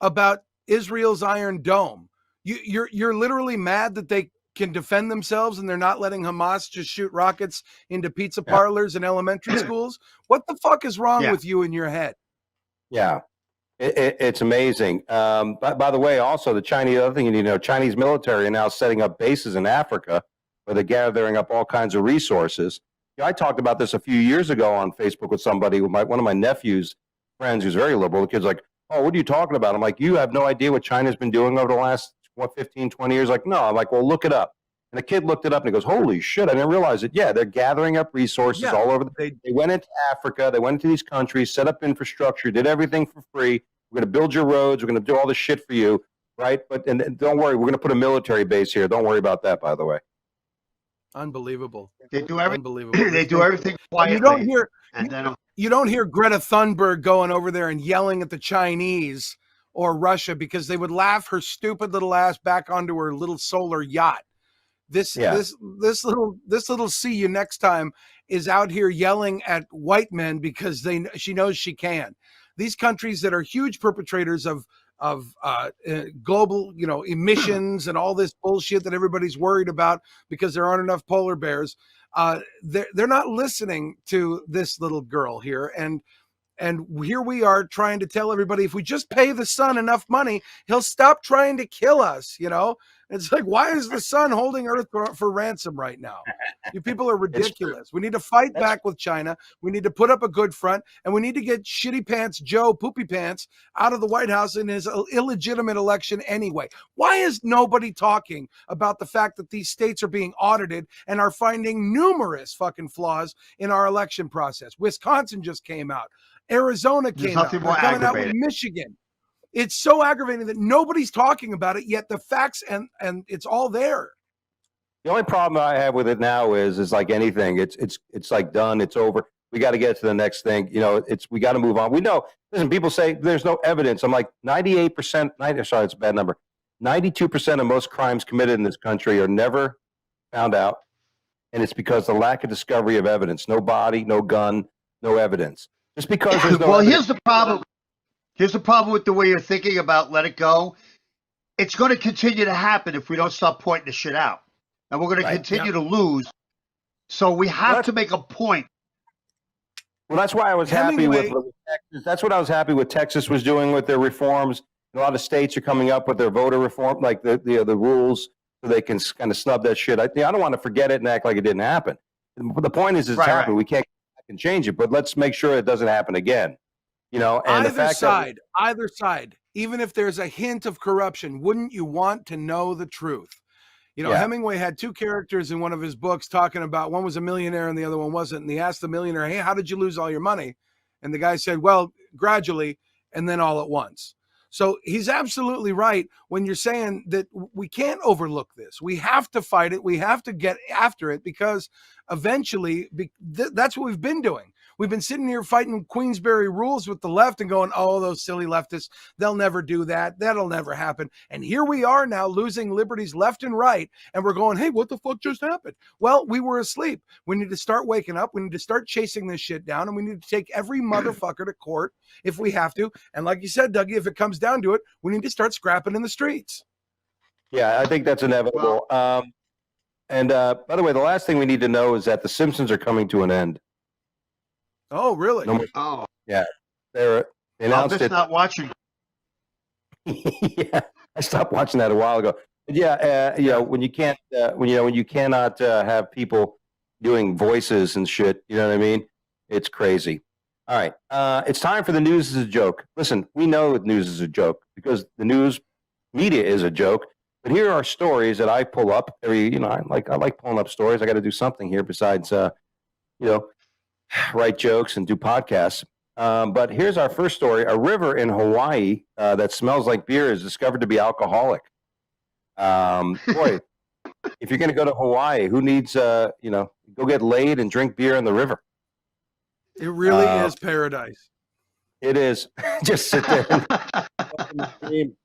about Israel's Iron Dome? You're literally mad that they can defend themselves and they're not letting Hamas just shoot rockets into pizza parlors and elementary schools? What the fuck is wrong with you in your head? Yeah. It's amazing. By the way, also the other thing you need to know, Chinese military are now setting up bases in Africa where they're gathering up all kinds of resources. I talked about this a few years ago on Facebook with somebody, one of my nephew's friends who's very liberal. The kid's like, oh, what are you talking about? I'm like, you have no idea what China's been doing over the last, 15, 20 years? Like, no. I'm like, well, look it up. And the kid looked it up and he goes, holy shit, I didn't realize it. Yeah, they're gathering up resources all over. They went into Africa. They went into these countries, set up infrastructure, did everything for free. We're going to build your roads. We're going to do all this shit for you, right? And don't worry, we're going to put a military base here. Don't worry about that, by the way. Unbelievable. They do everything. They do everything quietly. You don't hear Greta Thunberg going over there and yelling at the Chinese or Russia because they would laugh her stupid little ass back onto her little solar yacht. This little see you next time is out here yelling at white men because she knows she can. These countries that are huge perpetrators of global, emissions and all this bullshit that everybody's worried about because there aren't enough polar bears. They're not listening to this little girl here. And here we are trying to tell everybody, if we just pay the sun enough money, he'll stop trying to kill us, It's like, why is the sun holding Earth for ransom right now? You people are ridiculous. We need to fight back with China. We need to put up a good front, and we need to get Shitty Pants Joe Poopy Pants out of the White House in his illegitimate election anyway. Why is nobody talking about the fact that these states are being audited and are finding numerous fucking flaws in our election process? Wisconsin just came out. Arizona came out. They're coming out with Michigan. It's so aggravating that nobody's talking about it, yet the facts and it's all there. The only problem I have with it now is like anything, it's like done, it's over. We got to get to the next thing. You know, we got to move on. We know. Listen, people say there's no evidence. I'm like 98%. Sorry, it's a bad number. 92% of most crimes committed in this country are never found out, and it's because the lack of discovery of evidence. No body, no gun, no evidence. Just because there's no. Well, evidence. here's the problem. Here's the problem with the way you're thinking about let it go. It's going to continue to happen if we don't stop pointing the shit out. And we're going to continue to lose. So we have to make a point. Well, that's why I was happy with Texas. That's what I was happy with Texas was doing with their reforms. A lot of states are coming up with their voter reform, like the rules, so they can kind of snub that shit. I don't want to forget it and act like it didn't happen. The point is it's happened. We can't go back and change it, but let's make sure it doesn't happen again. You know, and either side, even if there's a hint of corruption, wouldn't you want to know the truth? You know, Hemingway had two characters in one of his books talking about, one was a millionaire and the other one wasn't. And he asked the millionaire, hey, how did you lose all your money? And the guy said, well, gradually and then all at once. So he's absolutely right when you're saying that we can't overlook this. We have to fight it. We have to get after it because eventually that's what we've been doing. We've been sitting here fighting Queensberry rules with the left and going, oh, those silly leftists, they'll never do that. That'll never happen. And here we are now losing liberties left and right. And we're going, hey, what the fuck just happened? Well, we were asleep. We need to start waking up. We need to start chasing this shit down. And we need to take every motherfucker to court if we have to. And like you said, Dougie, if it comes down to it, we need to start scrapping in the streets. Yeah, I think that's inevitable. And by the way, the last thing we need to know is that the Simpsons are coming to an end. Oh, really? Yeah. They announced it. Not watching. Yeah, I stopped watching that a while ago. But yeah, you know, when you can't, when you cannot have people doing voices and shit, you know what I mean? It's crazy. All right, it's time for the news is a joke. Listen, we know that news is a joke because the news media is a joke. But here are stories that I pull up every. I like pulling up stories. I got to do something here besides, write jokes and do podcasts. But here's our first story. A river in Hawaii that smells like beer is discovered to be alcoholic. Boy, if you're going to go to Hawaii, who needs, go get laid and drink beer in the river? It really is paradise. It is. Just sit there and scream.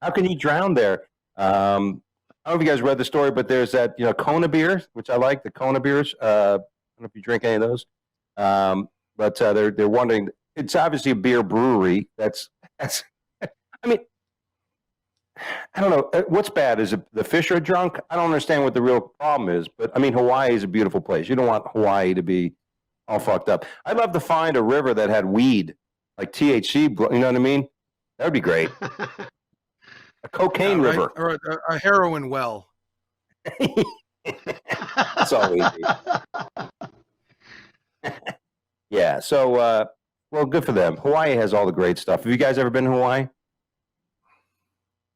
How can you drown there? I don't know if you guys read the story, but there's that, Kona beer, which I like, the Kona beers. I don't know if you drink any of those. But they're wondering. It's obviously a beer brewery. That's. I mean, I don't know what's bad. Is it the fish are drunk? I don't understand what the real problem is. But I mean, Hawaii is a beautiful place. You don't want Hawaii to be all fucked up. I'd love to find a river that had weed, like THC. You know what I mean? That would be great. A cocaine river or a heroin well. That's all we need. Yeah, so well, good for them. Hawaii has all the great stuff. Have you guys ever been to Hawaii?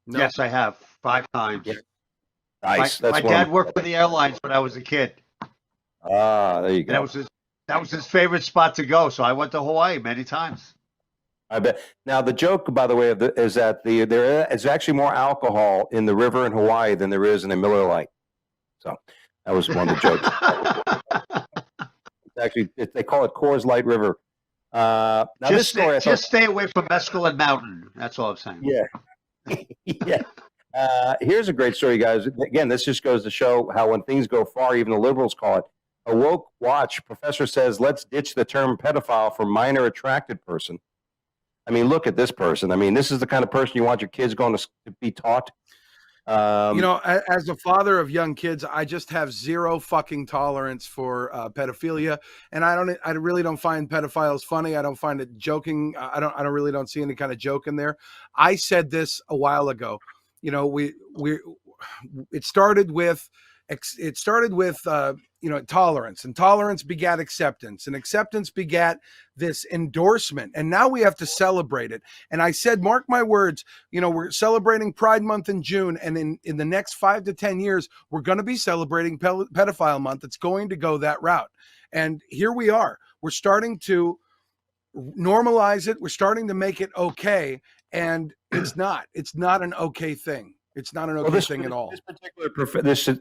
No. Yes, I have 5 times. Yeah. Nice. My dad worked for the airlines when I was a kid. Ah, there you go. That was his favorite spot to go. So I went to Hawaii many times. I bet. Now the joke, by the way, is that there is actually more alcohol in the river in Hawaii than there is in a Miller Lite. So that was one of the jokes. Actually, they call it Coors Light River. Now this story, just stay away from Mescaline Mountain. That's all I'm saying. Yeah, yeah. Here's a great story, guys. Again, this just goes to show how when things go far, even the liberals call it a woke watch. Professor says, let's ditch the term pedophile for minor attracted person. I mean, look at this person. I mean, this is the kind of person you want your kids going to be taught. As a father of young kids, I just have zero fucking tolerance for pedophilia, and I really don't find pedophiles funny. I don't find it joking. I don't see any kind of joke in there. I said this a while ago. We it started with tolerance, and tolerance begat acceptance, and acceptance begat this endorsement, and now we have to celebrate it. And I said, mark my words, we're celebrating Pride Month in June, and in the next 5 to 10 years, we're going to be celebrating Pedophile Month. It's going to go that route. And here we are. We're starting to normalize it. We're starting to make it okay, and it's not an okay thing. It's not an okay thing at all. This particular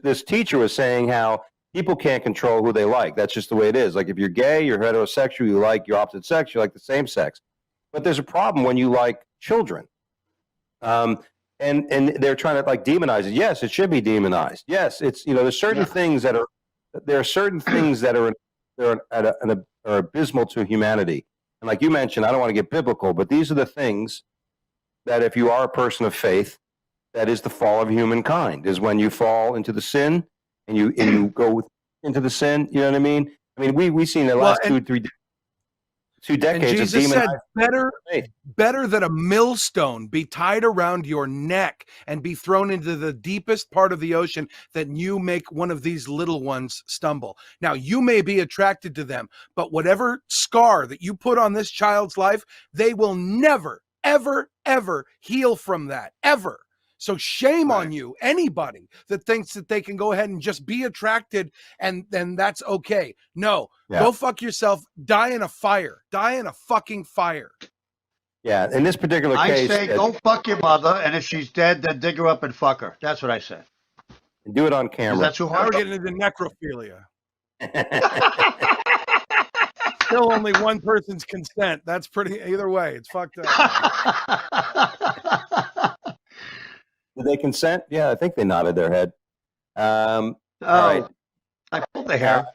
this teacher was saying how people can't control who they like. That's just the way it is. Like if you're gay, you're heterosexual, you like your opposite sex, you like the same sex. But there's a problem when you like children. And they're trying to like demonize it. Yes, it should be demonized. Yes, it's there's certain things that are are abysmal to humanity. And like you mentioned, I don't want to get biblical, but these are the things that if you are a person of faith, that is the fall of humankind, is when you fall into the sin and you go into the sin. You know what I mean? I mean, we've seen the last 2 decades and Jesus of said, demonized. better that a millstone be tied around your neck and be thrown into the deepest part of the ocean than you make one of these little ones stumble. Now, you may be attracted to them, but whatever scar that you put on this child's life, they will never, ever, ever heal from that, ever. So shame on you, anybody that thinks that they can go ahead and just be attracted and then that's okay. No, go fuck yourself. Die in a fire. Die in a fucking fire. Yeah, in this particular case. I say go fuck your mother, and if she's dead, then dig her up and fuck her. That's what I said. And do it on camera. That's too hard. We're getting into necrophilia. Still only one person's consent. That's pretty, either way, it's fucked up. Did they consent? Yeah, I think they nodded their head. All right. I pulled the hair.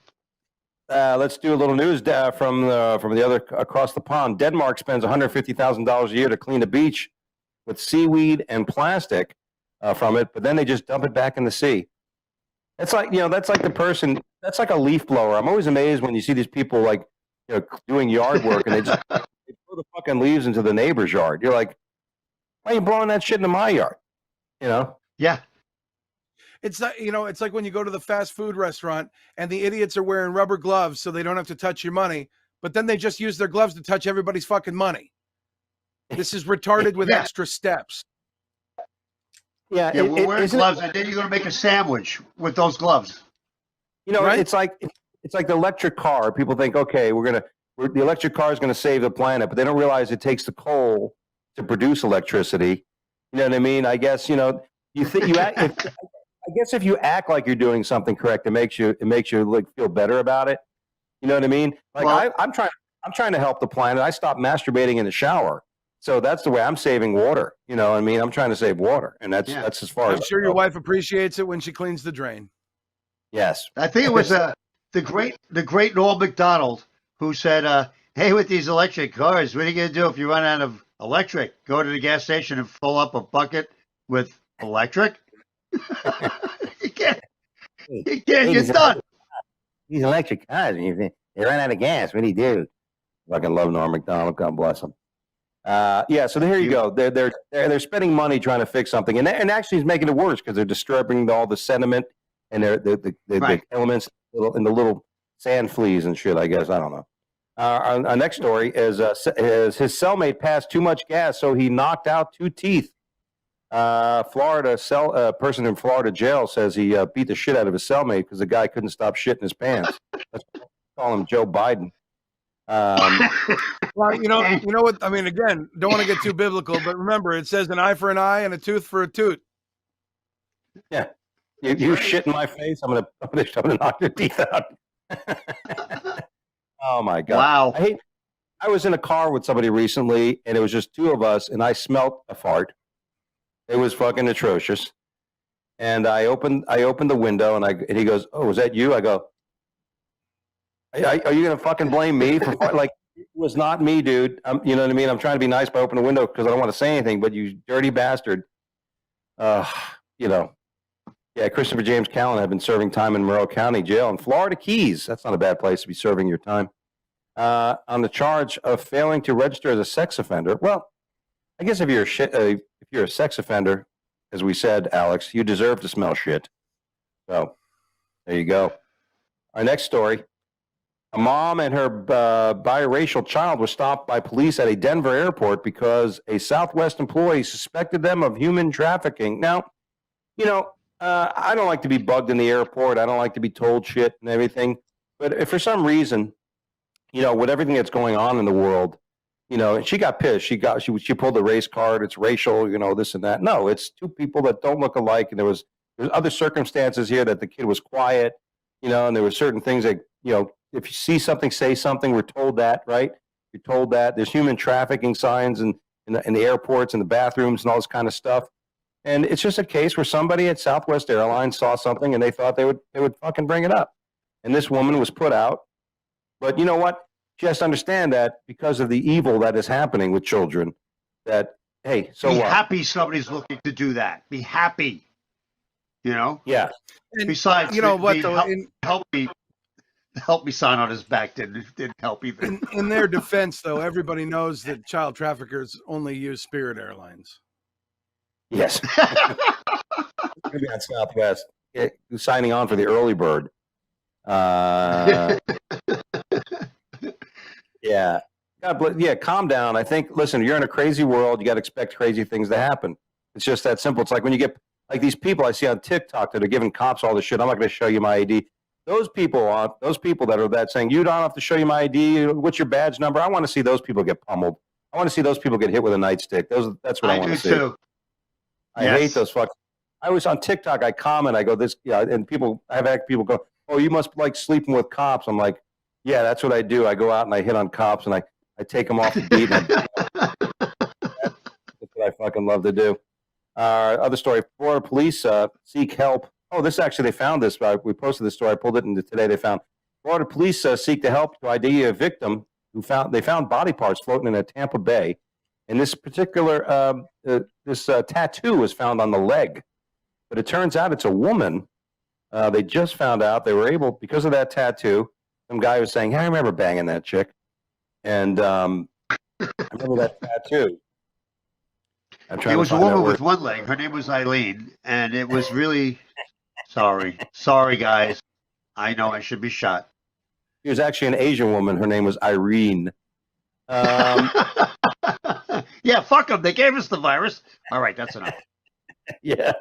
Let's do a little news from the other across the pond. Denmark spends $150,000 a year to clean a beach with seaweed and plastic from it, but then they just dump it back in the sea. It's like that's like that's like a leaf blower. I'm always amazed when you see these people like doing yard work and they throw the fucking leaves into the neighbor's yard. You're like, why are you blowing that shit into my yard? Yeah. It's not, it's like when you go to the fast food restaurant and the idiots are wearing rubber gloves so they don't have to touch your money, but then they just use their gloves to touch everybody's fucking money. This is retarded with extra steps. Yeah, we're wearing gloves, and then you're going to make a sandwich with those gloves. Right? It's like the electric car. People think, okay, the electric car is going to save the planet, but they don't realize it takes the coal to produce electricity. You know what I mean? I guess you think you act. I guess if you act like you're doing something correct, it makes you like feel better about it. You know what I mean? Like I'm trying to help the planet. I stopped masturbating in the shower, so that's the way I'm saving water. You know what I mean? I'm trying to save water, and that's as far as I'm sure your wife appreciates it when she cleans the drain. Yes, I think it was the great Noel McDonald who said, "Hey, with these electric cars, what are you going to do if you run out of electric? Go to the gas station and fill up a bucket with electric." You can't. You're done. These electric cars, they run out of gas. What do you do? Fucking love Norm Macdonald. God bless him. So here you go. They're spending money trying to fix something, and actually, it's making it worse because they're disturbing all the sediment and the elements in the little sand fleas and shit. I guess I don't know. Our next story is his cellmate passed too much gas, so he knocked out 2 teeth. Person in Florida jail says he beat the shit out of his cellmate because the guy couldn't stop shitting his pants. Let's call him Joe Biden. Well, you know what? I mean, again, don't want to get too biblical, but remember, it says an eye for an eye and a tooth for a tooth. Yeah, you shit in my face, I'm gonna knock your teeth out. Oh my God! Wow. I was in a car with somebody recently, and it was just 2 of us, and I smelt a fart. It was fucking atrocious. And I opened the window, and he goes, "Oh, was that you?" I go, "Are you gonna fucking blame me for like it was not me, dude? You know what I mean? I'm trying to be nice by opening the window because I don't want to say anything, but you dirty bastard." Christopher James Callan had been serving time in Monroe County Jail in Florida Keys. That's not a bad place to be serving your time. On the charge of failing to register as a sex offender. Well, I guess if you're a sex offender, as we said, Alex, you deserve to smell shit. So there you go. Our next story. A mom and her biracial child were stopped by police at a Denver airport because a Southwest employee suspected them of human trafficking. Now, I don't like to be bugged in the airport. I don't like to be told shit and everything. But if for some reason, with everything that's going on in the world, and she got pissed. She pulled the race card. It's racial, this and that. No, it's two people that don't look alike. And there's other circumstances here that the kid was quiet, and there were certain things that, if you see something, say something. We're told that, right? You're told that. There's human trafficking signs in the airports and the bathrooms and all this kind of stuff. And it's just a case where somebody at Southwest Airlines saw something and they thought they would fucking bring it up. And this woman was put out. But you know what? She has to understand that because of the evil that is happening with children, that, hey, so be what? happy somebody's looking to do that. Be happy. Yeah. And Besides, help me sign on his back didn't help either. In their defense, though, everybody knows that child traffickers only use Spirit Airlines. Yes. Maybe on Southwest. Signing on for the early bird. Yeah. God bless. Yeah, calm down. I think, listen, you're in a crazy world. You got to expect crazy things to happen. It's just that simple. It's like when you get, like these people I see on TikTok that are giving cops all this shit. I'm not going to show you my ID. Those people that are that saying, you don't have to show you my ID. What's your badge number? I want to see those people get pummeled. I want to see those people get hit with a nightstick. That's what I want to see. Too. I hate those fucks. I was on TikTok. I comment. I go this, and I've had people go, oh, you must like sleeping with cops. I'm like, yeah, that's what I do. I go out and I hit on cops and I take them off the beat. That's what I fucking love to do. Other story: Florida police seek help. Oh, this actually they found this. We posted this story. I pulled it into today. They found Florida police seek to help to ID a victim they found body parts floating in a Tampa Bay. And this particular tattoo was found on the leg, but it turns out it's a woman. They just found out they were able, because of that tattoo. Some guy was saying, hey, I remember banging that chick. And I remember that tattoo. It was a woman with one leg. Her name was Eileen. And it was really, sorry, guys. I know I should be shot. She was actually an Asian woman. Her name was Irene. Yeah, fuck them. They gave us the virus. All right, that's enough. Yeah.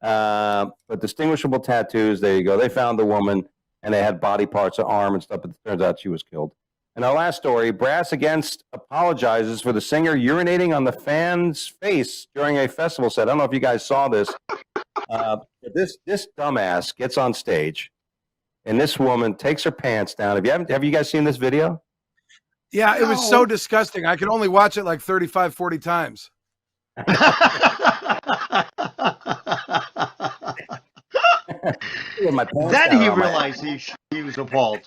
But distinguishable tattoos, there you go. They found the woman, and they had body parts, an arm and stuff, but it turns out she was killed. And our last story, Brass Against apologizes for the singer urinating on the fan's face during a festival set. I don't know if you guys saw this. This dumbass gets on stage, and this woman takes her pants down. Have you guys seen this video? Yeah, it was so disgusting. I could only watch it like 35, 40 times. Then he realized he was appalled.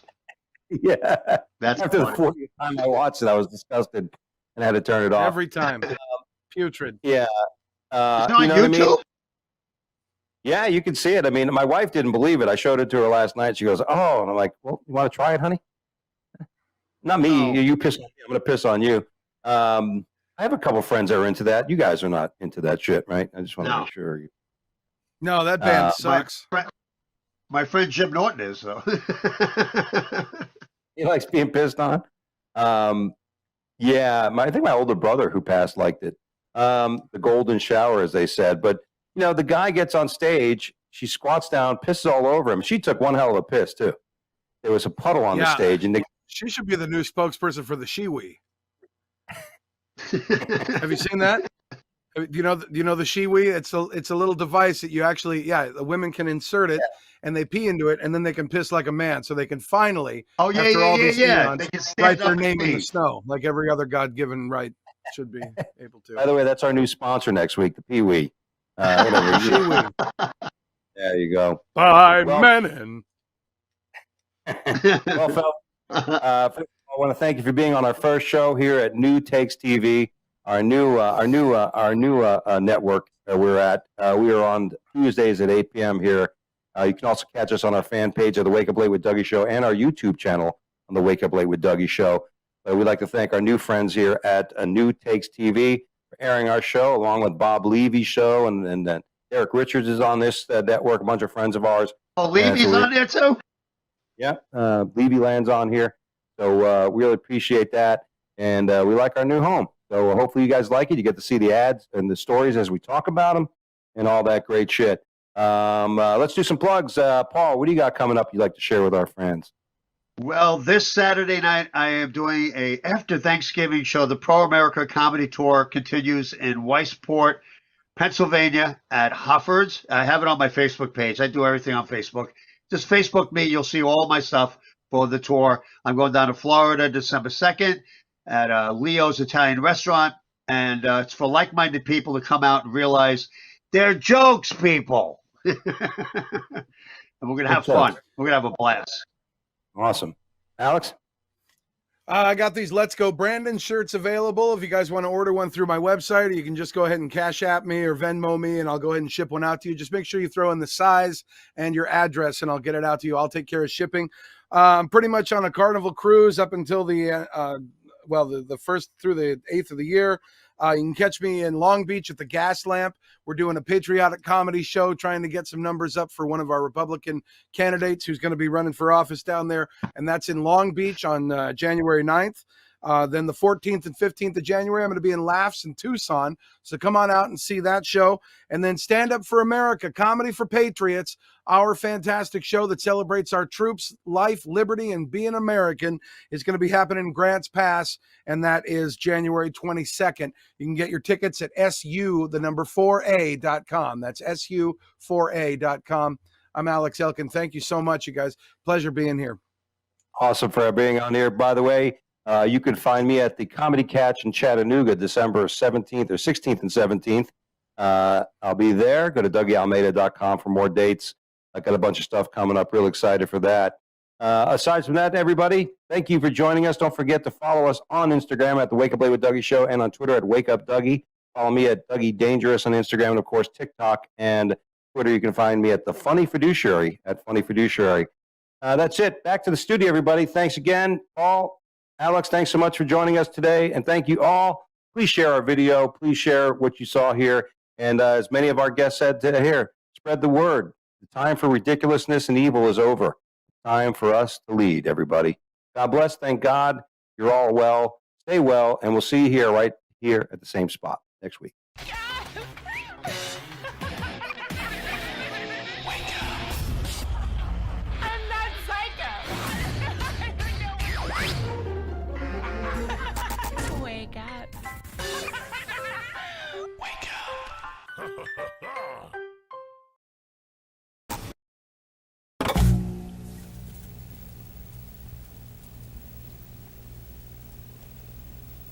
Yeah. That's after funny. The 40th time I watched it, I was disgusted and had to turn it off. Every time. Putrid. Yeah. It's on YouTube? What I mean? Yeah, you can see it. I mean, my wife didn't believe it. I showed it to her last night. She goes, oh, and I'm like, well, you want to try it, honey? Not me. Oh. You piss on me. I'm going to piss on you. I have a couple friends that are into that. You guys are not into that shit, right? I just want to make sure. No, that band sucks. My friend Jim Norton is, though. He likes being pissed on. Yeah, I think my older brother who passed liked it. The golden shower, as they said. But, the guy gets on stage. She squats down, pisses all over him. She took one hell of a piss, too. There was a puddle on the stage. And she should be the new spokesperson for the Seaweed. Have you seen that? Do you know the Seaweed? It's a little device that you actually, the women can insert it and they pee into it and then they can piss like a man, so they can finally, after all these eons, write their name in the snow like every other God-given right should be able to. By the way, that's our new sponsor next week, the Pee Wee. Seaweed. There you go. By Menon. Well, fellas, I want to thank you for being on our first show here at New Takes TV, our new network we're at. We are on Tuesdays at 8 p.m. here. You can also catch us on our fan page of the Wake Up Late with Dougie Show and our YouTube channel on the Wake Up Late with Dougie Show. We'd like to thank our new friends here at New Takes TV for airing our show, along with Bob Levy's show and Eric Richards is on this network, a bunch of friends of ours. Oh, Levy's on there too? Yeah, Levy lands on here. So we really appreciate that. And we like our new home. So hopefully you guys like it. You get to see the ads and the stories as we talk about them and all that great shit. Let's do some plugs. Paul, what do you got coming up you'd like to share with our friends? Well, this Saturday night, I am doing a after Thanksgiving show. The Pro America Comedy Tour continues in Weissport, Pennsylvania at Hufford's. I have it on my Facebook page. I do everything on Facebook. Just Facebook me. You'll see all my stuff for the tour. I'm going down to Florida December 2nd at Leo's Italian Restaurant. And it's for like-minded people to come out and realize they're jokes, people. And we're going to have fun. We're going to have a blast. Awesome. Alex? I got these Let's Go Brandon shirts available. If you guys want to order one through my website, or you can just go ahead and Cash App me or Venmo me, and I'll go ahead and ship one out to you. Just make sure you throw in the size and your address, and I'll get it out to you. I'll take care of shipping. Pretty much on a Carnival cruise up until the 1st through the 8th of the year. You can catch me in Long Beach at the Gas Lamp. We're doing a patriotic comedy show, trying to get some numbers up for one of our Republican candidates who's going to be running for office down there. And that's in Long Beach on January 9th. Then the 14th and 15th of January, I'm going to be in Laughs in Tucson. So come on out and see that show. And then Stand Up for America, Comedy for Patriots, our fantastic show that celebrates our troops' life, liberty, and being American is going to be happening in Grants Pass. And that is January 22nd. You can get your tickets at su4a.com. That's su4a.com. I'm Alex Elkin. Thank you so much, you guys. Pleasure being here. Awesome for being on here. By the way, you can find me at the Comedy Catch in Chattanooga, December 17th or 16th and 17th. I'll be there. Go to DougieAlmeida.com for more dates. I got a bunch of stuff coming up. Real excited for that. Aside from that, everybody, thank you for joining us. Don't forget to follow us on Instagram at the Wake Up Late with Dougie Show and on Twitter at Wake Up Dougie. Follow me at Dougie Dangerous on Instagram and, of course, TikTok and Twitter. You can find me at The Funny Fiduciary at Funny Fiduciary. That's it. Back to the studio, everybody. Thanks again, Paul. Alex, thanks so much for joining us today. And thank you all. Please share our video. Please share what you saw here. And as many of our guests said here, spread the word. The time for ridiculousness and evil is over. Time for us to lead, everybody. God bless. Thank God. You're all well. Stay well. And we'll see you here right here at the same spot next week.